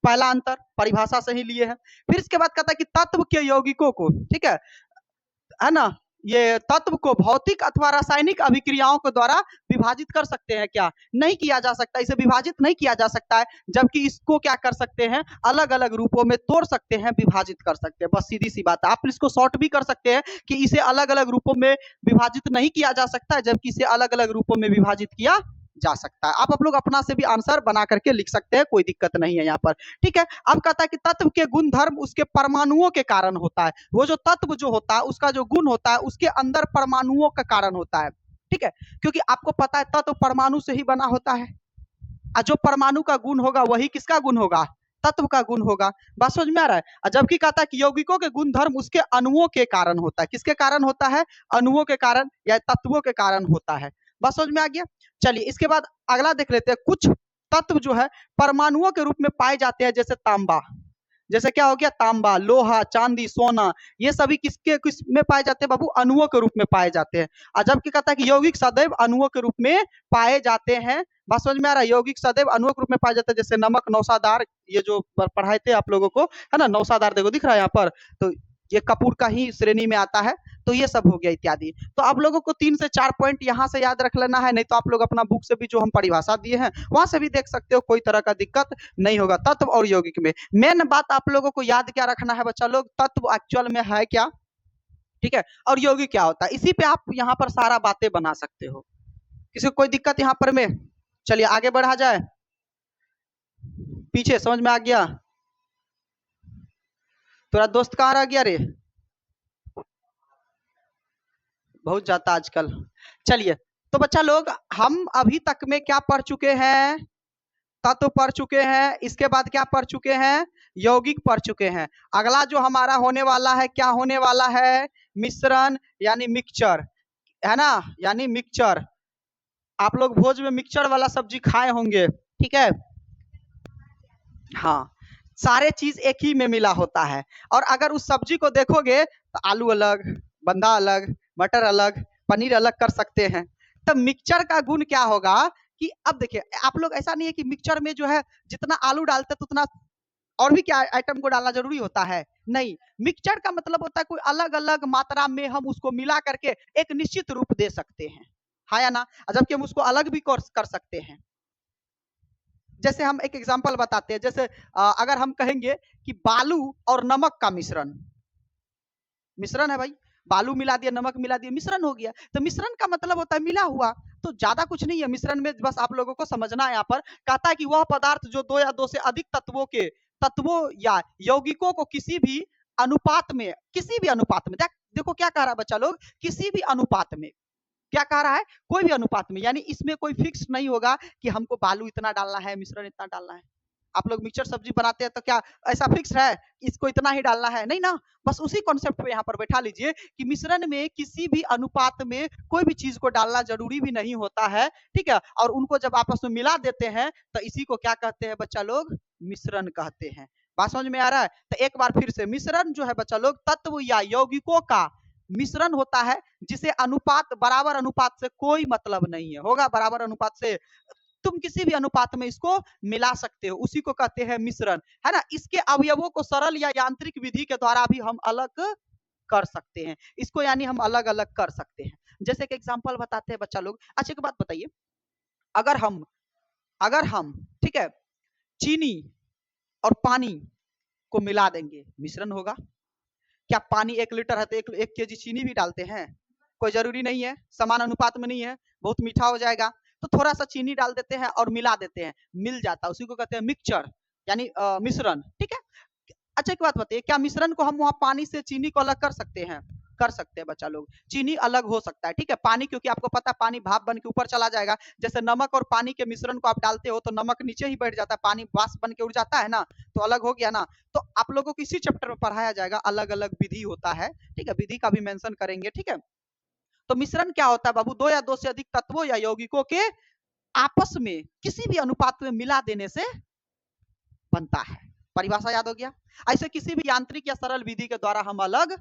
पहला अंतर परिभाषा से ही लिए है। फिर इसके बाद कहता है कि तत्व के यौगिकों को, ठीक है ना, ये तत्व को भौतिक अथवा रासायनिक अभिक्रियाओं के द्वारा विभाजित कर सकते हैं क्या? नहीं किया जा सकता, इसे विभाजित नहीं किया जा सकता है। जबकि इसको क्या कर सकते हैं? अलग अलग रूपों में तोड़ सकते हैं, विभाजित कर सकते हैं। बस सीधी सी बात है। आप इसको शॉर्ट भी कर सकते हैं कि इसे अलग अलग रूपों में विभाजित नहीं किया जा सकता है, जबकि इसे अलग अलग रूपों में विभाजित किया जा सकता है। आप लोग अपना से भी आंसर बना करके लिख सकते हैं, कोई दिक्कत नहीं है यहाँ पर, ठीक है। अब कहता है कि तत्व के गुण धर्म उसके परमाणुओं के कारण होता है। वो जो तत्व जो होता है उसका जो गुण होता है उसके अंदर परमाणुओं का कारण होता है, ठीक है। क्योंकि आपको पता है तत्व परमाणु से ही बना होता है, और जो परमाणु का गुण होगा वही किसका गुण होगा? तत्व का गुण होगा। बात समझ में आ रहा है? जबकि कहता है कि यौगिकों के गुण धर्म उसके अणुओं के कारण होता है। किसके कारण होता है? अणुओं के कारण या तत्वों के कारण होता है। बात समझ में आ गया? चलिए इसके बाद अगला देख लेते हैं। कुछ तत्व जो है परमाणुओं के रूप में पाए जाते हैं, जैसे तांबा, जैसे क्या हो गया? तांबा, लोहा, चांदी, सोना, ये सभी किसके किस में पाए जाते हैं बाबू? अणुओं के रूप में पाए जाते हैं। और जबकि कहता है कि यौगिक सदैव अणुओं के रूप में पाए जाते हैं। बात समझ में आ रहा है? यौगिक सदैव अणुओं के रूप में पाए जाते हैं, जैसे नमक, नौसादार, ये जो पढ़ाए थे आप लोगों को, है ना, नौसादार देखो दिख रहा है यहाँ पर, तो ये कपूर का ही श्रेणी में आता है। तो ये सब हो गया इत्यादि। तो आप लोगों को 3 से 4 पॉइंट यहाँ से याद रख लेना है, नहीं तो आप लोग अपना बुक से भी जो हम परिभाषा दिए हैं वहां से भी देख सकते हो, कोई तरह का दिक्कत नहीं होगा। तत्व और यौगिक में मेन बात आप लोगों को याद क्या रखना है बच्चा लोग? तत्व एक्चुअल में है क्या, ठीक है, और यौगिक क्या होता है। इसी पे आप यहाँ पर सारा बातें बना सकते हो। किसी को कोई दिक्कत यहाँ पर में? चलिए आगे बढ़ा जाए। पीछे समझ में आ गया? तेरा दोस्त कहाँ रह गया रे? बहुत जाता आजकल। चलिए तो बच्चा लोग हम अभी तक में क्या पढ़ चुके हैं? तत्व पढ़ चुके हैं। इसके बाद क्या पढ़ चुके हैं? यौगिक पढ़ चुके हैं। अगला जो हमारा होने वाला है, क्या होने वाला है? मिश्रण यानी मिक्सचर, है ना, यानी मिक्सचर। आप लोग भोज में मिक्सचर वाला सब्जी खाए होंगे, ठीक है। हाँ, सारे चीज एक ही में मिला होता है। और अगर उस सब्जी को देखोगे तो आलू अलग, बंधा अलग, मटर अलग, पनीर अलग कर सकते हैं। तो मिक्सचर का गुण क्या होगा कि अब देखिए आप लोग, ऐसा नहीं है कि मिक्सचर में जो है जितना आलू डालते तो उतना और भी क्या आइटम को डालना जरूरी होता है? नहीं, मिक्सचर का मतलब होता है कोई अलग अलग मात्रा में हम उसको मिला करके एक निश्चित रूप दे सकते हैं, हाँ या ना? जबकि हम उसको अलग भी कर सकते हैं। जैसे हम एक एग्जांपल बताते हैं, जैसे अगर हम कहेंगे कि बालू और नमक का मिश्रण, मिश्रण है भाई, बालू मिला दिया, नमक मिला दिया, मिश्रण हो गया। तो मिश्रण का मतलब होता है मिला हुआ। तो ज्यादा कुछ नहीं है मिश्रण में, बस आप लोगों को समझना है। यहाँ पर कहता है कि वह पदार्थ जो 2 या 2 से अधिक तत्वों या यौगिकों को किसी भी अनुपात में, किसी भी अनुपात में, देखो क्या कह रहा है बच्चा लोग, किसी भी अनुपात में, क्या कह रहा है? कोई भी अनुपात में, यानी इसमें कोई फिक्स नहीं होगा कि हमको बालू इतना डालना है, मिश्रण इतना डालना है। आप लोग मिक्सचर सब्जी बनाते हैं तो क्या ऐसा फिक्स है इसको इतना ही डालना है? नहीं ना। बस उसी कॉन्सेप्ट पे यहाँ पर बैठा लीजिए कि मिश्रण में किसी भी अनुपात में कोई भी चीज को डालना जरूरी भी नहीं होता है, ठीक है। और उनको जब आपस में मिला देते हैं तो इसी को क्या कहते हैं बच्चा लोग? मिश्रण कहते हैं। बात समझ में आ रहा है? तो एक बार फिर से, मिश्रण जो है बच्चा लोग तत्व या यौगिकों का मिश्रण होता है, जिसे अनुपात, बराबर अनुपात से कोई मतलब नहीं है, होगा बराबर अनुपात से, तुम किसी भी अनुपात में इसको मिला सकते हो, उसी को कहते हैं मिश्रण, है ना। इसके अवयवों को सरल या यांत्रिक विधि के द्वारा भी हम अलग कर सकते हैं। इसको यानी हम अलग अलग कर सकते हैं। जैसे कि एग्जांपल बताते हैं बच्चा लोग। अच्छा एक बात बताइए, अगर हम ठीक है चीनी और पानी को मिला देंगे, मिश्रण होगा। क्या पानी 1 लीटर है तो 1 केजी चीनी भी डालते हैं? कोई जरूरी नहीं है, समान अनुपात में नहीं है, बहुत मीठा हो जाएगा तो थोड़ा सा चीनी डाल देते हैं और मिला देते हैं, मिल जाता है, उसी को कहते हैं मिक्सचर यानी मिश्रण। ठीक है। अच्छा एक बात बताइए, क्या मिश्रण को हम वहाँ पानी से चीनी को अलग कर सकते हैं? कर सकते हैं बच्चा लोग। चीनी अलग हो सकता है, ठीक है। पानी क्योंकि आपको पता है पानी भाप बन के ऊपर चला जाएगा। जैसे नमक और पानी के मिश्रण को आप डालते हो तो नमक नीचे ही बैठ जाता है, पानी वाष्प बन के उड़ जाता है ना, तो अलग हो गया ना। तो आप लोगों को इसी चैप्टर में पढ़ाया जाएगा, अलग अलग विधि होता है, ठीक है। विधि का भी मेंशन करेंगे, ठीक है। तो मिश्रण क्या होता है बाबू? 2 या 2 से अधिक तत्वों या यौगिकों के आपस में किसी भी अनुपात में मिला देने से बनता है। परिभाषा याद हो गया? ऐसे किसी भी यांत्रिक या सरल विधि के द्वारा हम अलग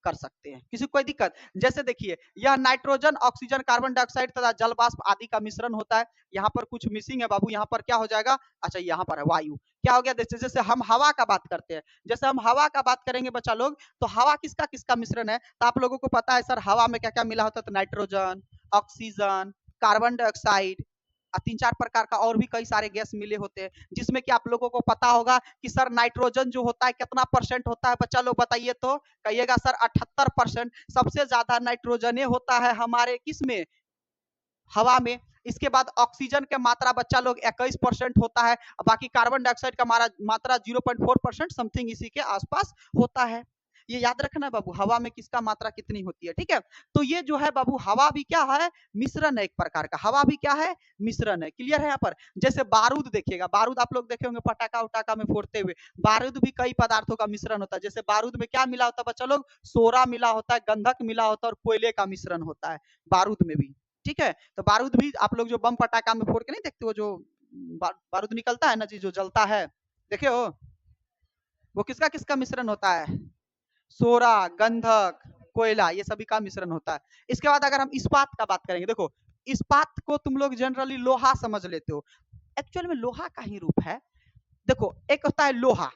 कर सकते हैं, किसी को कोई दिक्कत? जैसे देखिए यह नाइट्रोजन, ऑक्सीजन, कार्बन डाइऑक्साइड तथा जल वाष्प आदि का मिश्रण होता है। यहाँ पर कुछ मिसिंग है बाबू, यहाँ पर क्या हो जाएगा? अच्छा यहाँ पर है वायु। क्या हो गया? जैसे हम हवा का बात करते हैं, जैसे हम हवा का बात करेंगे बच्चा लोग, तो हवा किसका किसका मिश्रण है? तो आप लोगों को पता है सर हवा में क्या क्या मिला होता है? तो नाइट्रोजन, ऑक्सीजन, कार्बन डाइऑक्साइड, 3-4 प्रकार का और भी कई सारे गैस मिले होते हैं, जिसमें कि आप लोगों को पता होगा कि सर नाइट्रोजन जो होता है कितना परसेंट होता है? बच्चा लोग बताइए तो। कहिएगा सर 78%। सबसे ज्यादा नाइट्रोजन होता है हमारे किसमें? हवा में। इसके बाद ऑक्सीजन की मात्रा बच्चा लोग 21% होता है, बाकी कार्बन डाइऑक्साइड का मात्रा 0.4% समथिंग इसी के आसपास होता है। ये याद रखना बाबू, हवा में किसका मात्रा कितनी होती है, ठीक है। तो ये जो है बाबू हवा भी क्या है? मिश्रण है एक प्रकार का। हवा भी क्या है? मिश्रण है। क्लियर है यहाँ पर? जैसे बारूद देखिएगा, बारूद आप लोग देखे होंगे पटाखा उटाखा में फोड़ते हुए, बारूद भी कई पदार्थों का मिश्रण होता है। जैसे बारूद में क्या मिला होता है बच्चा लोग? सोरा मिला होता है, गंधक मिला होता है और कोयले का मिश्रण होता है बारूद में भी, ठीक है। तो बारूद भी आप लोग जो बम पटाखा में फोड़ के नहीं देखते हो, जो बारूद निकलता है ना जी, जो जलता है, देखे हो? वो किसका किसका मिश्रण होता है? सोरा, गंधक, कोयला, ये सभी का मिश्रण होता है। इसके बाद अगर हम इस्पात का बात करेंगे, देखो इस्पात को तुम लोग जनरली लोहा समझ लेते हो, एक्चुअल में लोहा का ही रूप है। देखो एक होता है लोहा,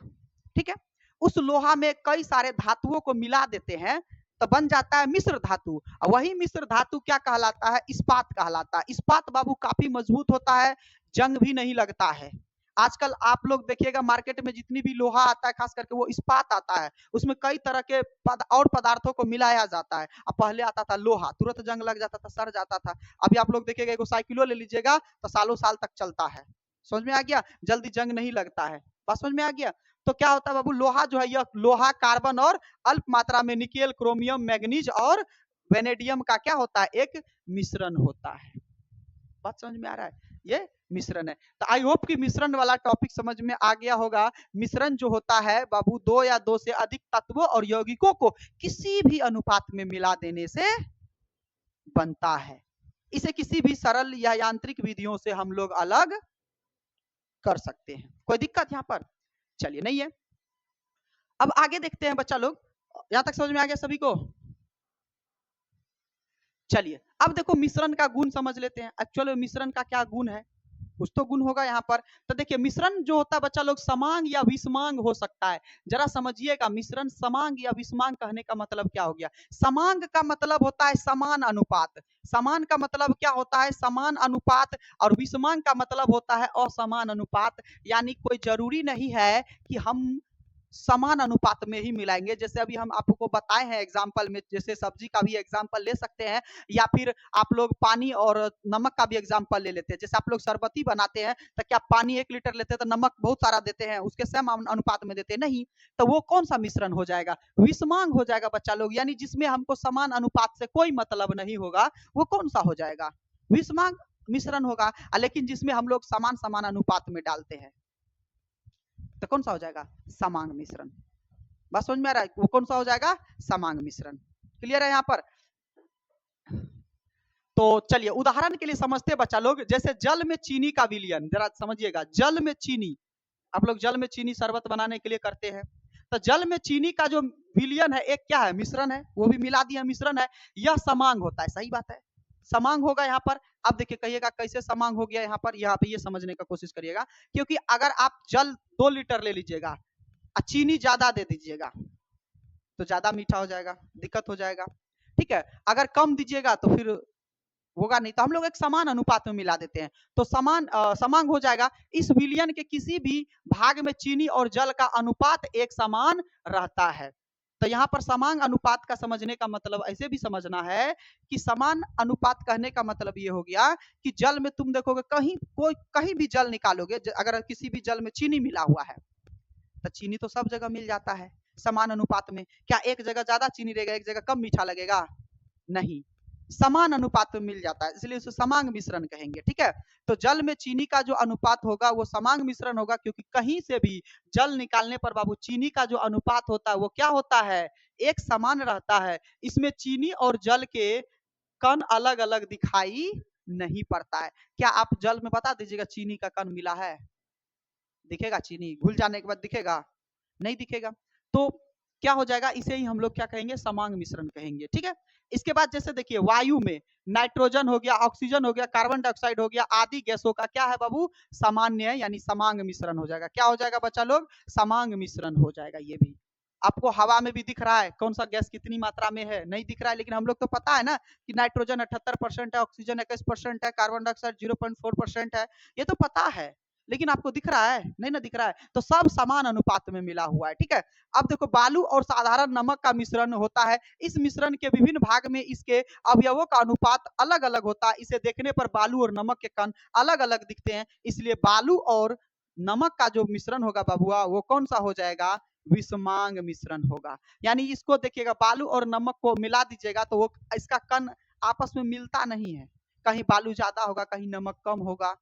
ठीक है। उस लोहा में कई सारे धातुओं को मिला देते हैं तो बन जाता है मिश्र धातु। वही मिश्र धातु क्या कहलाता है? इस्पात कहलाता है। इस्पात बाबू काफी मजबूत होता है, जंग भी नहीं लगता है। आजकल आप लोग देखिएगा मार्केट में जितनी भी लोहा आता है, खास करके वो इस्पात आता है, उसमें कई तरह के और पदार्थों को मिलाया जाता है। अब पहले आता था लोहा, तुरंत जंग लग जाता था, सड़ जाता था। अभी आप लोग देखिएगा एगो साइकिलो ले लीजिएगा तो सालों साल तक चलता है। समझ में आ गया? जल्दी जंग नहीं लगता है। बात समझ में आ गया? तो क्या होता है बाबू? लोहा जो है, यह लोहा कार्बन और अल्प मात्रा में निकेल, क्रोमियम, मैग्नीज और वेनेडियम का क्या होता है? एक मिश्रण होता है। बात समझ में आ रहा है? ये मिश्रण है। तो आई होप कि मिश्रण वाला टॉपिक समझ में आ गया होगा। मिश्रण जो होता है बाबू 2 या 2 से अधिक तत्वों और यौगिकों को किसी भी अनुपात में मिला देने से बनता है। इसे किसी भी सरल या यांत्रिक विधियों से हम लोग अलग कर सकते हैं। कोई दिक्कत यहाँ पर? चलिए नहीं है। अब आगे देखते हैं बच्चा लोग, यहां तक समझ में आ गया सभी को? चलिए अब देखो मिश्रण का गुण समझ लेते हैं। एक्चुअली मिश्रण का क्या गुण है? कुछ तो गुण होगा यहाँ पर। तो देखिए मिश्रण जो होता है बच्चा लोग समांग या विषमांग हो सकता है। जरा समझिएगा, मिश्रण समांग या विषमांग कहने का मतलब क्या हो गया? समांग का मतलब होता है समान अनुपात, समान का मतलब क्या होता है? समान अनुपात। और विषमांग का मतलब होता है असमान अनुपात। यानी कोई जरूरी नहीं है कि हम समान अनुपात में ही मिलाएंगे। जैसे अभी हम आपको बताए हैं एग्जाम्पल में, जैसे सब्जी का भी एग्जाम्पल ले सकते हैं, या फिर आप लोग पानी और नमक का भी एग्जाम्पल ले लेते हैं। जैसे आप लोग शरबती बनाते हैं तो क्या पानी 1 लीटर लेते हैं तो नमक बहुत सारा देते हैं, उसके सेम अनुपात में देते हैं? नहीं। तो वो कौन सा मिश्रण हो जाएगा? विषमांग हो जाएगा बच्चा लोग। यानी जिसमें हमको समान अनुपात से कोई मतलब नहीं होगा, वो कौन सा हो जाएगा? विषमांग मिश्रण होगा। लेकिन जिसमें हम लोग समान समान अनुपात में डालते हैं तो कौन सा हो जाएगा? समांग मिश्रण। बस समझ में आ रहा है? वो कौन सा हो जाएगा? समांग मिश्रण। क्लियर है यहाँ पर? तो चलिए उदाहरण के लिए समझते हैं बच्चा लोग। जैसे जल में चीनी का विलयन, जरा समझिएगा, जल में चीनी, आप लोग जल में चीनी शरबत बनाने के लिए करते हैं, तो जल में चीनी का जो विलयन है एक क्या है? मिश्रण है, वो भी मिला दिया, मिश्रण है। यह समांग होता है। सही बात है, समांग होगा यहाँ पर। अब देखिए कहिएगा कैसे समांग हो गया यहाँ पर? यहाँ पे ये समझने का कोशिश करिएगा। क्योंकि अगर आप जल 2 लीटर ले लीजिएगा और चीनी ज्यादा दे दीजिएगा, तो ज्यादा मीठा हो जाएगा, दिक्कत हो जाएगा। ठीक है, अगर कम दीजिएगा तो फिर होगा नहीं, तो हम लोग एक समान अनुपात में मिला देते हैं, तो समांग हो जाएगा। इस विलयन के किसी भी भाग में चीनी और जल का अनुपात एक समान रहता है। तो यहाँ पर समान अनुपात का समझने का मतलब ऐसे भी समझना है कि समान अनुपात कहने का मतलब ये हो गया कि जल में तुम देखोगे कहीं भी जल निकालोगे, अगर किसी भी जल में चीनी मिला हुआ है तो चीनी तो सब जगह मिल जाता है समान अनुपात में। क्या एक जगह ज्यादा चीनी रहेगा, एक जगह कम मीठा लगेगा? नहीं, समान अनुपात में मिल जाता है, इसलिए उसे समांग मिश्रण कहेंगे। ठीक है, तो जल में चीनी का जो अनुपात होगा वो समांग मिश्रण होगा, क्योंकि कहीं से भी जल निकालने पर बाबू चीनी का जो अनुपात होता है वो क्या होता है, एक समान रहता है। इसमें चीनी और जल के कण अलग अलग दिखाई नहीं पड़ता है। क्या आप जल में बता दीजिएगा चीनी का कण मिला है? दिखेगा? चीनी घुल जाने के बाद दिखेगा? नहीं दिखेगा। तो क्या हो जाएगा, इसे ही हम लोग क्या कहेंगे, समांग मिश्रण कहेंगे। ठीक है, इसके बाद जैसे देखिए वायु में नाइट्रोजन हो गया, ऑक्सीजन हो गया, कार्बन डाइऑक्साइड हो गया, आदि गैसों का क्या है बाबू, सामान्य है, यानी समांग मिश्रण हो जाएगा। क्या हो जाएगा बच्चा लोग, समांग मिश्रण हो जाएगा। ये भी आपको हवा में भी दिख रहा है कौन सा गैस कितनी मात्रा में है, नहीं दिख रहा है, लेकिन हम लोग तो पता है ना कि नाइट्रोजन 78% है, ऑक्सीजन 21% है, कार्बन डाइऑक्साइड 0.4% है, ये तो पता है, लेकिन आपको दिख रहा है? नहीं ना दिख रहा है, तो सब समान अनुपात में मिला हुआ है। ठीक है, अब देखो बालू और साधारण नमक का मिश्रण होता है, इस मिश्रण के विभिन्न भाग में इसके अवयवों का अनुपात अलग अलग होता है, इसे देखने पर बालू और नमक के कण अलग अलग दिखते हैं, इसलिए बालू और नमक का जो मिश्रण होगा बाबुआ वो कौन सा हो जाएगा, विषमांग मिश्रण होगा। यानी इसको देखिएगा, बालू और नमक को मिला दीजिएगा तो वो इसका कण आपस में मिलता नहीं है, कहीं बालू ज्यादा होगा कहीं नमक कम होगा,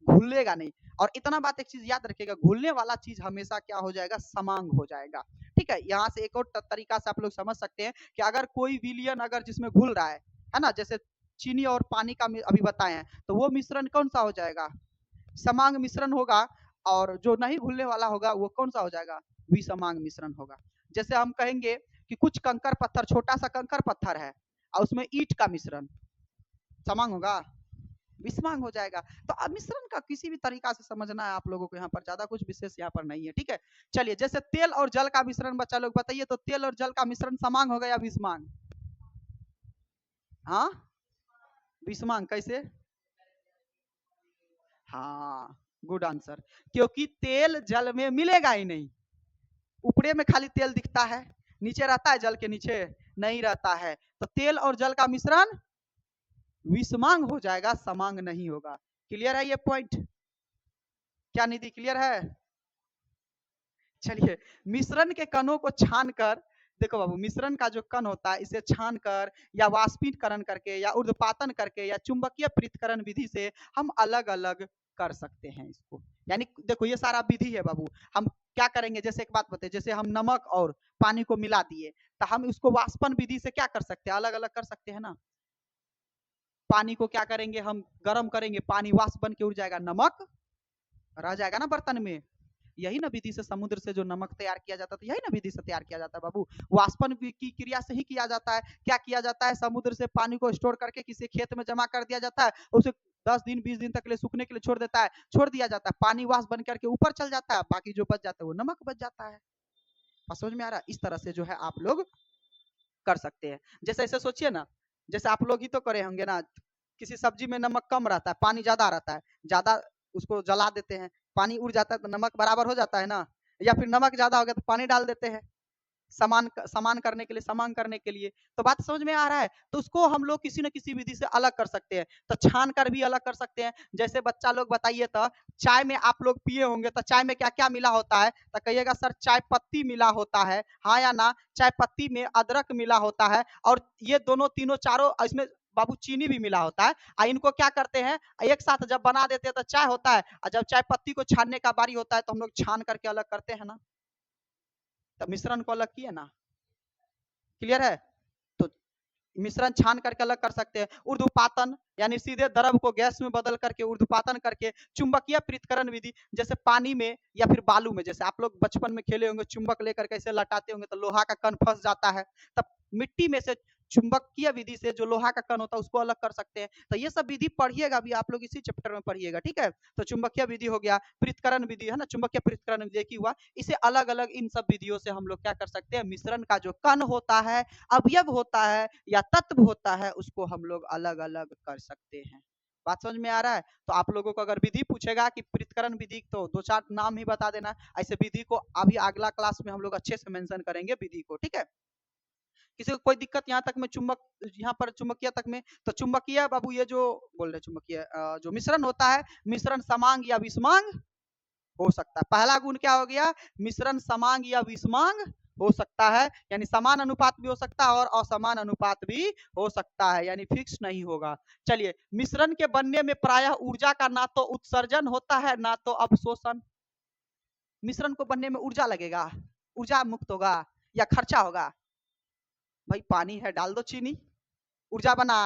घुलेगा नहीं। और इतना बात एक चीज याद रखिएगा, घुलने वाला चीज हमेशा क्या हो जाएगा, समांग हो जाएगा। ठीक है, यहाँ से एक और तरीका से आप लोग समझ सकते हैं कि अगर कोई विलयन अगर जिसमें घुल रहा है ना, जैसे चीनी और पानी का अभी बताए हैं, तो वो मिश्रण कौन सा हो जाएगा, समांग मिश्रण होगा, और जो नहीं घुलने वाला होगा वो कौन सा हो जाएगा, विषमांग मिश्रण होगा। जैसे हम कहेंगे कि कुछ कंकर पत्थर, छोटा सा कंकर पत्थर है और उसमें ईंट का मिश्रण, समांग होगा, विषमांग हो जाएगा। तो अब मिश्रण का किसी भी तरीका से समझना है आप लोगों को, यहाँ पर ज्यादा कुछ विशेष यहाँ पर नहीं है। ठीक है, चलिए जैसे तेल और जल का मिश्रण बच्चा लोग बताइए, तो तेल और जल का मिश्रण समांग होगा या विषमांग? हाँ, विषमांग। कैसे? हाँ, गुड आंसर, क्योंकि तेल जल में मिलेगा ही नहीं, ऊपरे में खाली तेल दिखता है, नीचे रहता है जल के नीचे नहीं रहता है, तो तेल और जल का मिश्रण विषमांग हो जाएगा, समांग नहीं होगा। क्लियर है ये पॉइंट? क्या निधि क्लियर है? चलिए, मिश्रण के कणों को छानकर, देखो बाबू मिश्रण का जो कण होता है इसे छानकर या वाष्पीकरण करके या ऊर्ध्वपातन करके या चुंबकीय पृथक्करण विधि से हम अलग अलग कर सकते हैं इसको। यानी देखो ये सारा विधि है बाबू, हम क्या करेंगे, जैसे एक बात बताइए, जैसे हम नमक और पानी को मिला दिए तो हम उसको वाष्पन विधि से क्या कर सकते हैं, अलग अलग कर सकते हैं ना। पानी को क्या करेंगे, हम गर्म करेंगे, पानी वाष्प बन के उड़ जाएगा, नमक रह जाएगा ना बर्तन में। यही ना विधि से समुद्र से जो नमक तैयार किया जाता है, यही ना विधि से तैयार किया जाता है बाबू, वाष्पन की क्रिया से ही किया जाता है। क्या किया जाता है, समुद्र से पानी को स्टोर करके किसी खेत में जमा कर दिया जाता है, उसे 10 दिन 20 दिन तक ले सूखने के लिए छोड़ दिया जाता है, पानी वाष्प बन करके ऊपर चल जाता है, बाकी जो बच जाता है वो नमक बच जाता है। समझ में आ रहा है? इस तरह से जो है आप लोग कर सकते हैं। जैसे ऐसे सोचिए ना, जैसे आप लोग ही तो करे होंगे ना, किसी सब्जी में नमक कम रहता है, पानी ज्यादा रहता है, ज्यादा उसको जला देते हैं, पानी उड़ जाता है तो नमक बराबर हो जाता है ना, या फिर नमक ज्यादा हो गया तो पानी डाल देते हैं, समान करने के लिए, समान करने के लिए। तो बात समझ में आ रहा है? तो उसको हम लोग किसी न किसी विधि से अलग कर सकते हैं, तो छान कर भी अलग कर सकते हैं। जैसे बच्चा लोग बताइए, तो चाय में आप लोग पिए होंगे तो चाय में क्या क्या मिला होता है, तो कहिएगा सर चाय पत्ती मिला होता है, हाँ या ना? चाय पत्ती में अदरक मिला होता है, और ये दोनों तीनों चारों इसमें बाबू चीनी भी मिला होता है। इनको क्या करते हैं, एक साथ जब बना देते हैं तो चाय होता है, और जब चाय पत्ती को छानने का बारी होता है तो हम लोग छान करके अलग करते हैं ना, तो मिश्रण को अलग किए ना। क्लियर है? तो मिश्रण छान करके अलग कर सकते हैं। ऊर्ध्वपातन यानी सीधे द्रव को गैस में बदल करके ऊर्ध्वपातन करके, चुंबकीय पृथक्करण विधि जैसे पानी में या फिर बालू में, जैसे आप लोग बचपन में खेले होंगे, चुंबक लेकर कैसे लटाते होंगे तो लोहा का कण फंस जाता है, तब मिट्टी में से चुंबकीय विधि से जो लोहा का कण होता है उसको अलग कर सकते हैं। तो ये सब विधि पढ़िएगा अभी आप लोग इसी चैप्टर में पढ़िएगा, ठीक है। तो चुंबकीय विधि हो गया, पृथक्करण विधि है ना, चुंबकीय पृथक्करण विधि की हुआ। इसे अलग अलग इन सब विधियों से हम लोग क्या कर सकते हैं, मिश्रण का जो कण होता है, अवयव होता है या तत्व होता है, उसको हम लोग अलग अलग कर सकते हैं। बात समझ में आ रहा है। तो आप लोगों को अगर विधि पूछेगा कि पृथक्करण विधि, तो 2-4 नाम ही बता देना। ऐसे विधि को अभी अगला क्लास में हम लोग अच्छे से मेंशन करेंगे विधि को, ठीक है। किसी को कोई दिक्कत यहाँ तक में, चुंबक यहाँ पर चुंबकीय तक में, तो चुंबकीय बाबू ये जो बोल रहे चुंबकीय जो मिश्रण होता है, मिश्रण समांग या विषमांग हो सकता है। पहला गुण क्या हो गया, मिश्रण समांग या विषमांग हो सकता है, यानी समान अनुपात भी हो सकता है और असमान अनुपात भी हो सकता है, यानी फिक्स नहीं होगा। चलिए, मिश्रण के बनने में प्रायः ऊर्जा का ना तो उत्सर्जन होता है ना तो अवशोषण। मिश्रण को बनने में ऊर्जा लगेगा, ऊर्जा मुक्त होगा या खर्चा होगा? भाई पानी है, डाल दो चीनी, ऊर्जा बना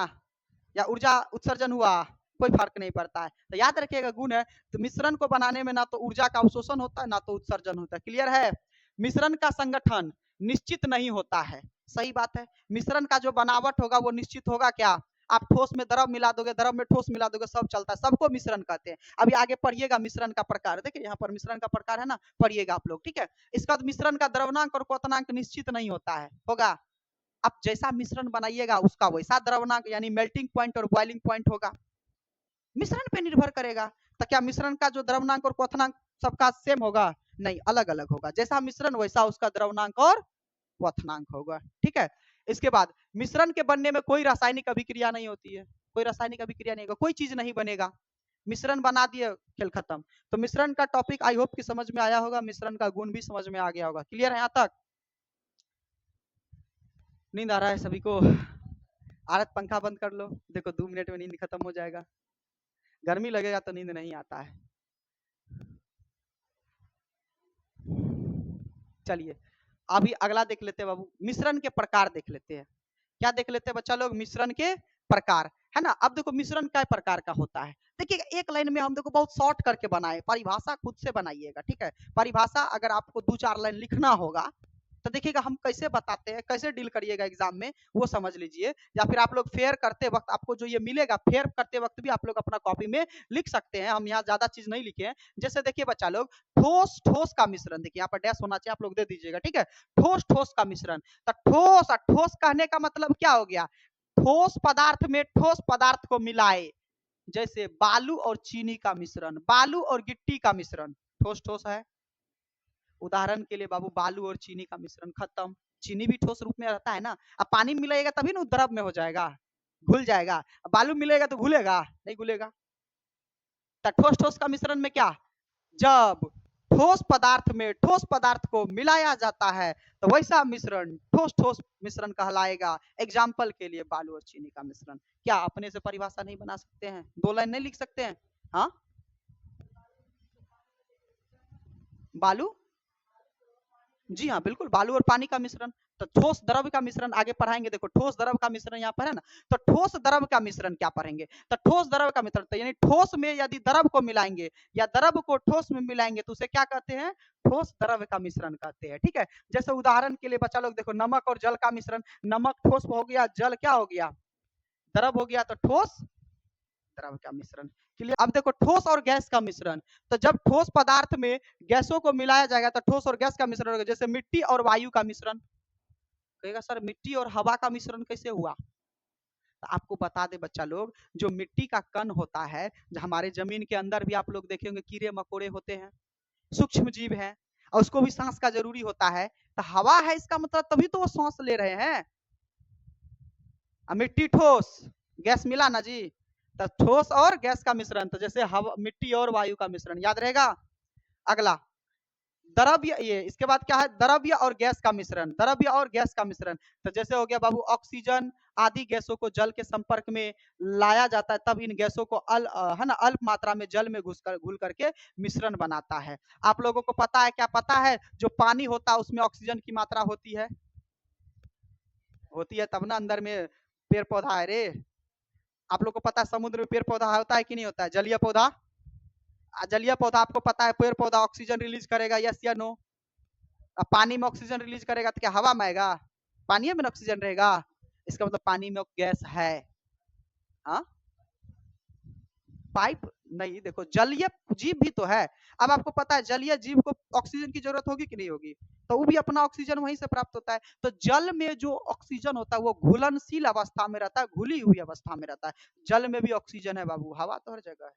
या ऊर्जा उत्सर्जन हुआ, कोई फर्क नहीं पड़ता है। तो याद रखिएगा गुण है, तो मिश्रण को बनाने में ना तो ऊर्जा का अवशोषण होता है ना तो उत्सर्जन होता है। क्लियर है। मिश्रण का संगठन निश्चित नहीं होता है, सही बात है। मिश्रण का जो बनावट होगा वो निश्चित होगा क्या, आप ठोस में द्रव मिला दोगे, द्रव में ठोस मिला दोगे, सब चलता है, सबको मिश्रण कहते हैं। अभी आगे पढ़िएगा मिश्रण का प्रकार, देखिए यहाँ पर मिश्रण का प्रकार है ना, पढ़िएगा आप लोग, ठीक है। इसका मिश्रण का द्रवनांक और क्वथनांक निश्चित नहीं होता है, होगा। आप जैसा मिश्रण बनाइएगा उसका वैसा द्रवनांक यानी मेल्टिंग पॉइंट और बॉइलिंग पॉइंट होगा, मिश्रण पे निर्भर करेगा। तो क्या मिश्रण का जो द्रवनांक और क्वथनांक सबका सेम होगा? नहीं, अलग अलग होगा। जैसा मिश्रण वैसा उसका द्रवनांक और क्वथनांक होगा, ठीक है। इसके बाद मिश्रण के बनने में कोई रासायनिक अभिक्रिया नहीं होती है, कोई रासायनिक अभिक्रिया नहीं होगा, कोई चीज नहीं बनेगा, मिश्रण बना दिए, खेल खत्म। तो मिश्रण का टॉपिक आई होप कि समझ में आया होगा, मिश्रण का गुण भी समझ में आ गया होगा। क्लियर है यहाँ तक? नींद आ रहा है सभी को? आरत पंखा बंद कर लो, देखो 2 मिनट में नींद खत्म हो जाएगा। गर्मी लगेगा तो नींद नहीं आता है। चलिए अभी अगला देख लेते हैं बाबू, मिश्रण के प्रकार देख लेते हैं। क्या देख लेते हैं बच्चा लोग? मिश्रण के प्रकार, है ना। अब देखो मिश्रण कई प्रकार का होता है, देखिए एक लाइन में हम देखो बहुत शॉर्ट करके बनाए, परिभाषा खुद से बनाइएगा, ठीक है। परिभाषा अगर आपको 2-4 लाइन लिखना होगा तो देखिएगा हम कैसे बताते हैं, कैसे डील करिएगा एग्जाम में, वो समझ लीजिए। या फिर आप लोग फेयर करते वक्त आपको जो ये मिलेगा, फेयर करते वक्त भी आप लोग अपना कॉपी में लिख सकते हैं, हम यहाँ ज्यादा चीज नहीं लिखे हैं। जैसे देखिए बच्चा लोग, ठोस ठोस का मिश्रण, देखिए यहाँ पर डैश होना चाहिए, आप लोग दे दीजिएगा, ठीक है। ठोस ठोस का मिश्रण, तो ठोस और ठोस कहने का मतलब क्या हो गया, ठोस पदार्थ में ठोस पदार्थ को मिलाए, जैसे बालू और चीनी का मिश्रण, बालू और गिट्टी का मिश्रण ठोस ठोस है। उदाहरण के लिए बाबू, बालू और चीनी का मिश्रण, खत्म। चीनी भी ठोस रूप में रहता है ना, अब पानी मिलाएगा तभी ना द्रव में हो जाएगा, घुल जाएगा। बालू मिलेगा तो घुलेगा नहीं, घुलेगा। तो ठोस ठोस का मिश्रण में क्या, जब ठोस पदार्थ में ठोस पदार्थ को मिलाया जाता है तो वैसा मिश्रण ठोस ठोस मिश्रण कहलाएगा। एग्जाम्पल के लिए बालू और चीनी का मिश्रण। क्या अपने से परिभाषा नहीं बना सकते हैं, 2 लाइन नहीं लिख सकते हैं? हाँ, बालू, जी हाँ बिल्कुल, बालू और पानी का मिश्रण। तो ठोस द्रव का मिश्रण आगे पढ़ाएंगे, देखो ठोस द्रव का मिश्रण यहाँ पर है ना, तो ठोस द्रव का मिश्रण क्या पढ़ेंगे, तो ठोस द्रव का मिश्रण, तो यानी ठोस में यदि द्रव को मिलाएंगे या द्रव को ठोस में मिलाएंगे तो उसे क्या कहते हैं, ठोस द्रव का मिश्रण कहते हैं, ठीक है। जैसे उदाहरण के लिए बच्चा लोग देखो, नमक और जल का मिश्रण, नमक ठोस हो गया, जल क्या हो गया, द्रव हो गया, तो ठोस द्रव का मिश्रण। क्लियर। अब देखो ठोस और गैस का मिश्रण, तो जब ठोस पदार्थ में गैसों को मिलाया जाएगा तो ठोस और गैस का मिश्रण होगा। जैसे मिट्टी और वायु का मिश्रण, कहेगा सर मिट्टी और हवा का मिश्रण कैसे हुआ, तो आपको बता दे बच्चा लोग, जो मिट्टी का कण होता है, हमारे जमीन के अंदर भी आप लोग देखे होंगे कीड़े मकोड़े होते हैं, सूक्ष्म जीव हैं, और उसको भी सांस का जरूरी होता है। तो हवा है इसका मतलब तभी तो वो सांस ले रहे हैं। मिट्टी ठोस, गैस मिला ना जी, तो ठोस और गैस का मिश्रण, तो जैसे हवा, मिट्टी और वायु का मिश्रण, याद रहेगा। अगला द्रव्य, ये इसके बाद क्या है, द्रव्य और गैस का मिश्रण, द्रव्य और गैस का मिश्रण, तो जैसे हो गया बाबू ऑक्सीजन आदि गैसों को जल के संपर्क में लाया जाता है, तब इन गैसों को है ना, अल्प मात्रा में जल में घुल करके मिश्रण बनाता है। आप लोगों को पता है, क्या पता है, जो पानी होता है उसमें ऑक्सीजन की मात्रा होती है, होती है तब ना अंदर में पेड़ पौधा है रे। आप लोग को पता है समुद्र में पेड़ पौधा होता है कि नहीं होता है, जलीय पौधा, जलीय पौधा आपको पता है, पेड़ पौधा ऑक्सीजन रिलीज करेगा, यस या नो। अब पानी में ऑक्सीजन रिलीज करेगा तो क्या हवा में आएगा, पानी में ऑक्सीजन रहेगा, इसका मतलब पानी में गैस है। हाँ, पाइप नहीं, देखो जलीय जीव भी तो है। अब आपको पता है जलीय जीव को ऑक्सीजन की जरूरत होगी कि नहीं होगी, तो वो भी अपना ऑक्सीजन वहीं से प्राप्त होता है। तो जल में जो ऑक्सीजन होता है वो घुलनशील अवस्था में रहता है, घुली हुई अवस्था में रहता है। जल में भी ऑक्सीजन है बाबू, हवा तो हर जगह है।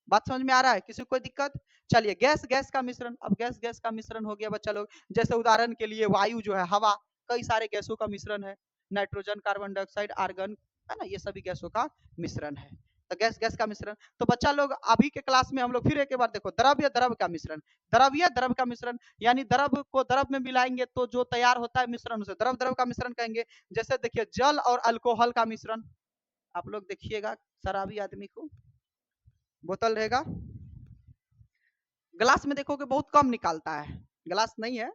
बात समझ में आ रहा है, किसी को कोई दिक्कत? चलिए, गैस गैस का मिश्रण, अब गैस गैस का मिश्रण हो गया बच्चा लोग। जैसे उदाहरण के लिए वायु जो है, हवा, कई सारे गैसों का मिश्रण है, नाइट्रोजन, कार्बन डाइऑक्साइड, आर्गन, है ना, ये सभी गैसों का मिश्रण है। तो गैस गैस का मिश्रण, तो बच्चा लोग अभी के क्लास में हम लोग फिर एक बार देखो, द्रव्य द्रव का मिश्रण, द्रव्य द्रव का मिश्रण, यानी द्रव को द्रव में मिलाएंगे तो जो तैयार होता है मिश्रण, उसे द्रव द्रव का मिश्रण कहेंगे। जैसे देखिए जल और अल्कोहल का मिश्रण, आप लोग देखिएगा शराबी आदमी को बोतल रहेगा, ग्लास में देखोगे बहुत कम निकालता है, ग्लास नहीं है,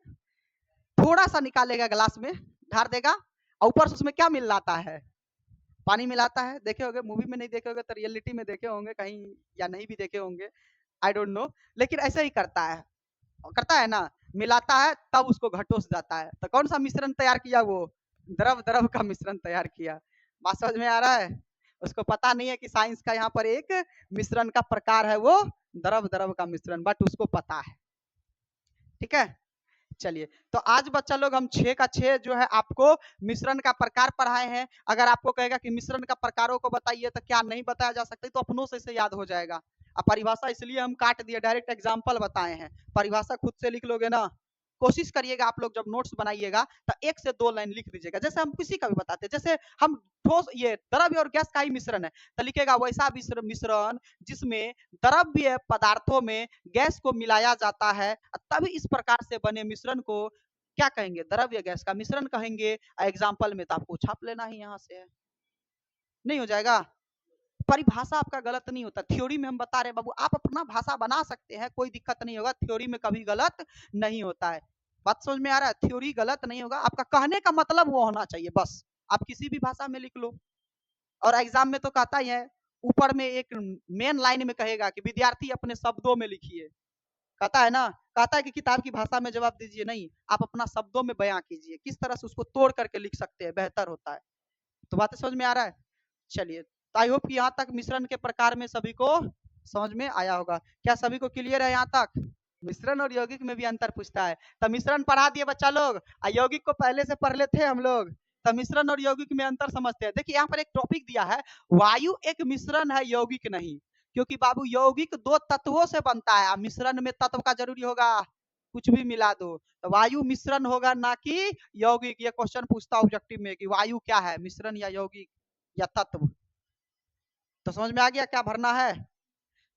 थोड़ा सा निकालेगा ग्लास में, ढार देगा, और ऊपर से उसमें क्या मिलाता है? पानी मिलाता है। देखे होंगे, मूवी में नहीं देखे होंगे तो रियलिटी में देखे होंगे कहीं, या नहीं भी देखे होंगे, आई डोंट नो, लेकिन ऐसे ही करता है ना, मिलाता है तब उसको घटोस जाता है। तो कौन सा मिश्रण तैयार किया? वो द्रव द्रव का मिश्रण तैयार किया। बात समझ में आ रहा है? उसको पता नहीं है कि साइंस का यहाँ पर एक मिश्रण का प्रकार है वो द्रव द्रव का मिश्रण, बट उसको पता है। ठीक है, चलिए, तो आज बच्चा लोग हम 6 का 6 जो है आपको मिश्रण का प्रकार पढ़ाए हैं। अगर आपको कहेगा कि मिश्रण का प्रकारों को बताइए तो क्या नहीं बताया जा सकता, तो अपनों से इसे याद हो जाएगा। अब परिभाषा इसलिए हम काट दिए, डायरेक्ट एग्जाम्पल बताए हैं, परिभाषा खुद से लिख लोगे ना। कोशिश करिएगा आप लोग जब नोट्स बनाइएगा तो 1 से 2 लाइन लिख दीजिएगा, जैसे हम किसी का भी बताते हैं। जैसे हम ठोस, ये द्रव्य और गैस का ही मिश्रण है, तो लिखेगा वैसा मिश्रण जिसमें द्रव्य पदार्थों में गैस को मिलाया जाता है, तब इस प्रकार से बने मिश्रण को क्या कहेंगे? द्रव्य गैस का मिश्रण कहेंगे। एग्जाम्पल में तो आपको छाप लेना ही यहाँ से है, नहीं हो जाएगा? परिभाषा आपका गलत नहीं होता, थ्योरी में हम बता रहे हैं बाबू, आप अपना भाषा बना सकते हैं, कोई दिक्कत नहीं होगा, थ्योरी में कभी गलत नहीं होता है। बात समझ में आ रहा है? थ्योरी गलत नहीं होगा, आपका कहने का मतलब वो होना चाहिए बस। आप किसी भी भाषा में लिख लो, और एग्जाम में तो कहता ही है, ऊपर में एक मेन लाइन में कहेगा कि विद्यार्थी अपने शब्दों में लिखिए, कहता है ना, कहता है कि किताब की भाषा में जवाब दीजिए, नहीं, आप अपना शब्दों में बयां कीजिए, किस तरह से उसको तोड़ करके लिख सकते हैं, बेहतर होता है। तो बातें समझ में आ रहा है? चलिए, तो आई होप कि यहाँ तक मिश्रण के प्रकार में सभी को समझ में आया होगा। क्या सभी को क्लियर है यहाँ तक? मिश्रण और यौगिक में भी अंतर पूछता है, तो मिश्रण पढ़ा दिए बच्चा लोग, यौगिक को पहले से पढ़ लेते हैं हम लोग, तो मिश्रण और यौगिक में अंतर समझते हैं। देखिए यहाँ पर एक टॉपिक दिया है, वायु एक मिश्रण है, यौगिक नहीं, क्योंकि बाबू यौगिक 2 तत्वों से बनता है, मिश्रण में तत्व का जरूरी होगा, कुछ भी मिला दो, तो वायु मिश्रण होगा ना कि यौगिक। ये क्वेश्चन पूछता ऑब्जेक्टिव में कि वायु क्या है, मिश्रण या यौगिक या तत्व। तो समझ में आ गया क्या भरना है?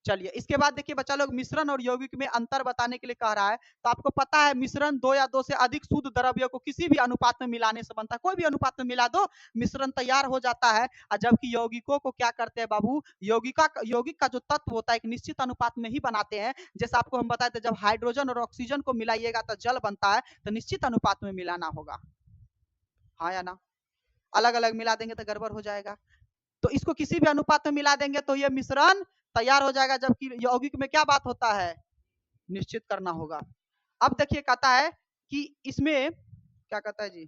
चलिए, इसके बाद देखिए बच्चा लोग, मिश्रण और यौगिक में अंतर बताने के लिए कह रहा है। तो आपको पता है मिश्रण 2 या 2 से अधिक शुद्ध द्रव्य को किसी भी अनुपात में मिलाने से बनता है, कोई भी अनुपात में मिला दो मिश्रण तैयार हो जाता है। और जबकि यौगिकों को क्या करते हैं बाबू, यौगिक का जो तत्व होता है एक निश्चित अनुपात में ही बनाते हैं। जैसे आपको हम बताए थे, जब हाइड्रोजन और ऑक्सीजन को मिलाइएगा तो जल बनता है, तो निश्चित अनुपात में मिलाना होगा, हाँ या ना? अलग अलग मिला देंगे तो गड़बड़ हो जाएगा। तो इसको किसी भी अनुपात में मिला देंगे तो ये मिश्रण तैयार हो जाएगा, जबकि यौगिक में क्या बात होता है, निश्चित करना होगा। अब देखिए कहता है कि इसमें क्या कहता है जी,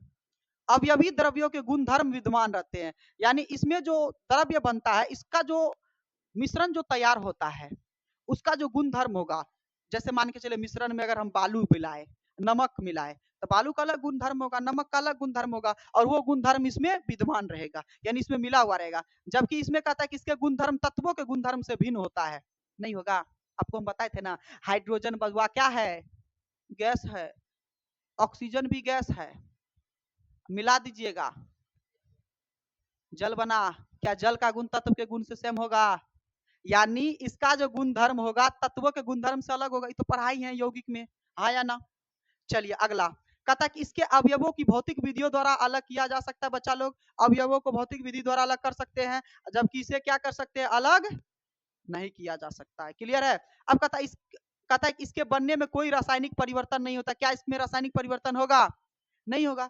अवयवी द्रव्यों के गुण धर्म विद्यमान रहते हैं, यानी इसमें जो द्रव्य बनता है, इसका जो मिश्रण जो तैयार होता है, उसका जो गुण धर्म होगा, जैसे मान के चले मिश्रण में अगर हम बालू मिलाए, नमक मिलाए, तो बालू का अलग गुण धर्म होगा, नमक का अलग गुण धर्म होगा, और वो गुण धर्म इसमें विद्यमान रहेगा, यानी इसमें मिला हुआ रहेगा। जबकि इसमें कहता है कि इसके गुण धर्म तत्वों के गुण धर्म से भिन्न होता है, नहीं होगा। आपको हम बताए थे ना, हाइड्रोजन बजुआ क्या है, गैस है, ऑक्सीजन भी गैस है, मिला दीजिएगा जल बना, क्या जल का गुण तत्व के गुण से सेम होगा? यानी इसका जो गुण धर्म होगा तत्वों के गुण धर्म से अलग होगा। ये तो पढ़ाई है यौगिक में, हाँ या ना? चलिए अगला कहता है कि इसके अवयवों की भौतिक विधियों द्वारा अलग किया जा सकता है। बच्चा लोग, अवयवों को भौतिक विधि द्वारा अलग कर सकते हैं, जबकि इसे क्या कर सकते हैं, अलग नहीं किया जा सकता है। क्लियर है? अब कहता है कि इसके बनने में कोई रासायनिक परिवर्तन नहीं होता। क्या इसमें रासायनिक परिवर्तन होगा? नहीं होगा।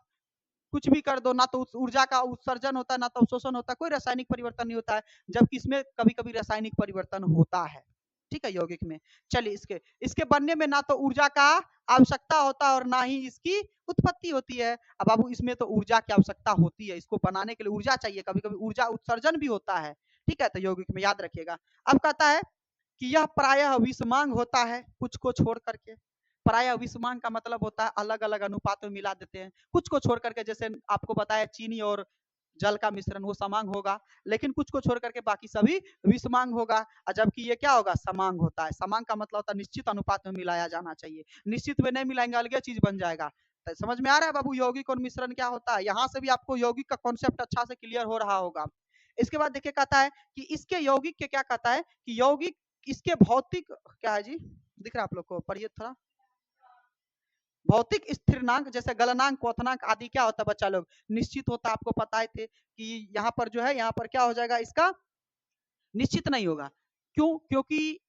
कुछ भी कर दो, ना तो ऊर्जा का उत्सर्जन होता है, ना तो शोषण होता है, कोई रासायनिक परिवर्तन नहीं होता है। जबकि इसमें कभी कभी रासायनिक परिवर्तन होता है। ठीक है, यौगिक में। चलिए इसके इसके बनने में ना तो ऊर्जा का आवश्यकता होता है और ना ही इसकी उत्पत्ति होती है। अब बाबू इसमें तो ऊर्जा की आवश्यकता होती है, इसको बनाने के लिए ऊर्जा चाहिए, कभी-कभी ऊर्जा उत्सर्जन भी होता है, ठीक है, तो यौगिक में याद रखिएगा। अब कहता है कि यह प्रायः विषमांग होता है, कुछ को छोड़ करके। प्रायः विषमांग का मतलब होता है अलग-अलग अनुपात में मिला देते हैं, कुछ को छोड़ करके, जैसे आपको बताया चीनी और जल का मिश्रण वो समांग होगा, लेकिन कुछ को छोड़ करके बाकी सभी विषमांग होगा, और जबकि ये क्या होगा, समांग होता है। समांग का मतलब होता है निश्चित अनुपात में मिलाया जाना चाहिए, निश्चित में नहीं मिलाएंगे अलग चीज बन जाएगा। तो समझ में आ रहा है बाबू यौगिक और मिश्रण क्या होता है? यहाँ से भी आपको यौगिक का कॉन्सेप्ट अच्छा से क्लियर हो रहा होगा। इसके बाद देखिए कहता है कि इसके यौगिक के क्या कहता है कि यौगिक इसके भौतिक क्या है जी, दिख रहा है आप लोग को, पढ़िए थोड़ा। भौतिक स्थिरांक जैसे गलनांक क्वथनांक आदि क्या होता है बच्चा लोग, निश्चित होता है। आपको पता ही थे कि यहाँ पर जो है, यहाँ पर क्या हो जाएगा, इसका निश्चित नहीं होगा। क्यों? क्योंकि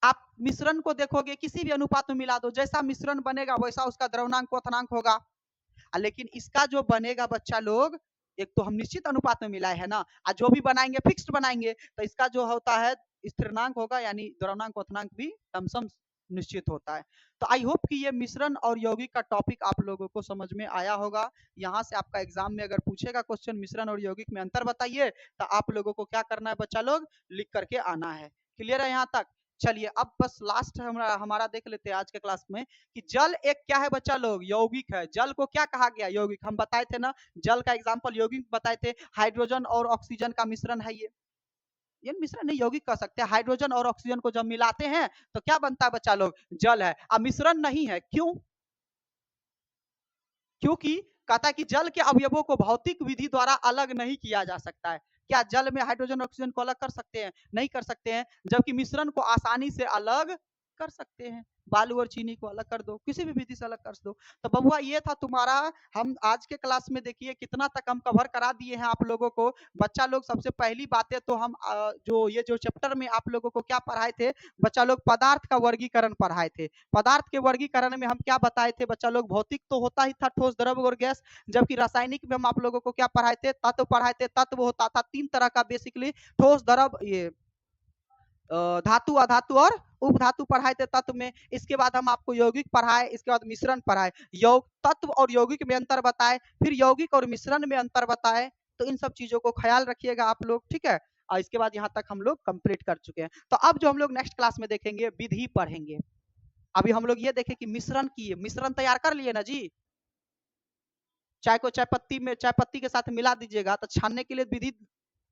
आप मिश्रण को देखोगे किसी भी अनुपात में मिला दो, जैसा मिश्रण बनेगा वैसा उसका द्रव्यनांक क्वथनांक होगा। लेकिन इसका जो बनेगा बच्चा लोग, एक तो हम निश्चित अनुपात में मिलाए है ना, जो भी बनाएंगे फिक्स्ड बनाएंगे, तो इसका जो होता है स्थिरांक होगा, यानी द्रव्यनांक क्वथनांक भी लमसम निश्चित होता है। तो आई होप कि ये मिश्रण और यौगिक का टॉपिक आप लोगों को समझ में आया होगा। यहाँ से आपका एग्जाम में अगर पूछेगा क्वेश्चन मिश्रण और यौगिक में अंतर बताइए, तो आप लोगों को क्या करना है बच्चा लोग, लिख करके आना है। क्लियर है यहाँ तक? चलिए अब बस लास्ट हमारा देख लेते हैं आज के क्लास में कि जल एक क्या है बच्चा लोग, यौगिक है। जल को क्या कहा गया, यौगिक। हम बताए थे ना, जल का एग्जांपल यौगिक बताए थे, हाइड्रोजन और ऑक्सीजन का मिश्रण है ये मिश्रण नहीं, यौगिक कह सकते हैं। हाइड्रोजन और ऑक्सीजन को जब मिलाते हैं तो क्या बनता है बच्चा लोग, जल है। अब मिश्रण नहीं है, क्यों? क्योंकि कहता है कि जल के अवयवों को भौतिक विधि द्वारा अलग नहीं किया जा सकता है। क्या जल में हाइड्रोजन ऑक्सीजन को अलग कर सकते हैं? नहीं कर सकते हैं। जबकि मिश्रण को आसानी से अलग कर सकते हैं। बालू और चीनी को अलग कर दो, किसी भी विधि से अलग कर दो। तो बबुआ ये था तुम्हारा, हम आज के क्लास में देखिए कितना तक हम कवर करा दिए हैं आप लोगों को। बच्चा लोग सबसे पहली बातें तो हम जो चैप्टर में आप लोगों को क्या पढ़ाए थे बच्चा लोग, पदार्थ का वर्गीकरण पढ़ाए थे। पदार्थ के वर्गीकरण में हम क्या बताए थे बच्चा लोग, भौतिक तो होता ही था, ठोस द्रव और गैस। जबकि रासायनिक में हम आप लोगों को क्या पढ़ाए थे, तत्व पढ़ाए थे। तत्व होता था 3 तरह का बेसिकली, ठोस द्रव, ये धातु अधातु और उपधातु पढ़ाए थे तत्व में। इसके बाद हम आपको यौगिक पढ़ाए, इसके बाद मिश्रण पढ़ाए, तत्व और यौगिक में अंतर बताए, फिर यौगिक और मिश्रण में अंतर बताए। तो इन सब चीजों को ख्याल रखिएगा आप लोग, ठीक है। और इसके बाद यहाँ तक हम लोग कंप्लीट कर चुके हैं। तो अब जो हम लोग नेक्स्ट क्लास में देखेंगे, विधि पढ़ेंगे। अभी हम लोग ये देखें कि मिश्रण की, मिश्रण तैयार कर लिए ना जी। चाय को चाय पत्ती के साथ मिला दीजिएगा, तो छानने के लिए विधि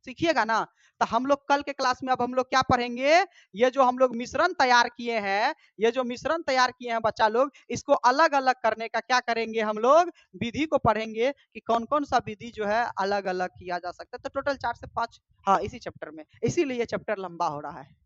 सीखिएगा ना। तो हम लोग कल के क्लास में अब हम लोग क्या पढ़ेंगे, ये जो हम लोग मिश्रण तैयार किए हैं, ये जो मिश्रण तैयार किए हैं बच्चा लोग, इसको अलग अलग करने का क्या करेंगे, हम लोग विधि को पढ़ेंगे कि कौन कौन सा विधि जो है अलग अलग किया जा सकता है। तो टोटल 4 से 5, हाँ, इसी चैप्टर में, इसीलिए चैप्टर लंबा हो रहा है।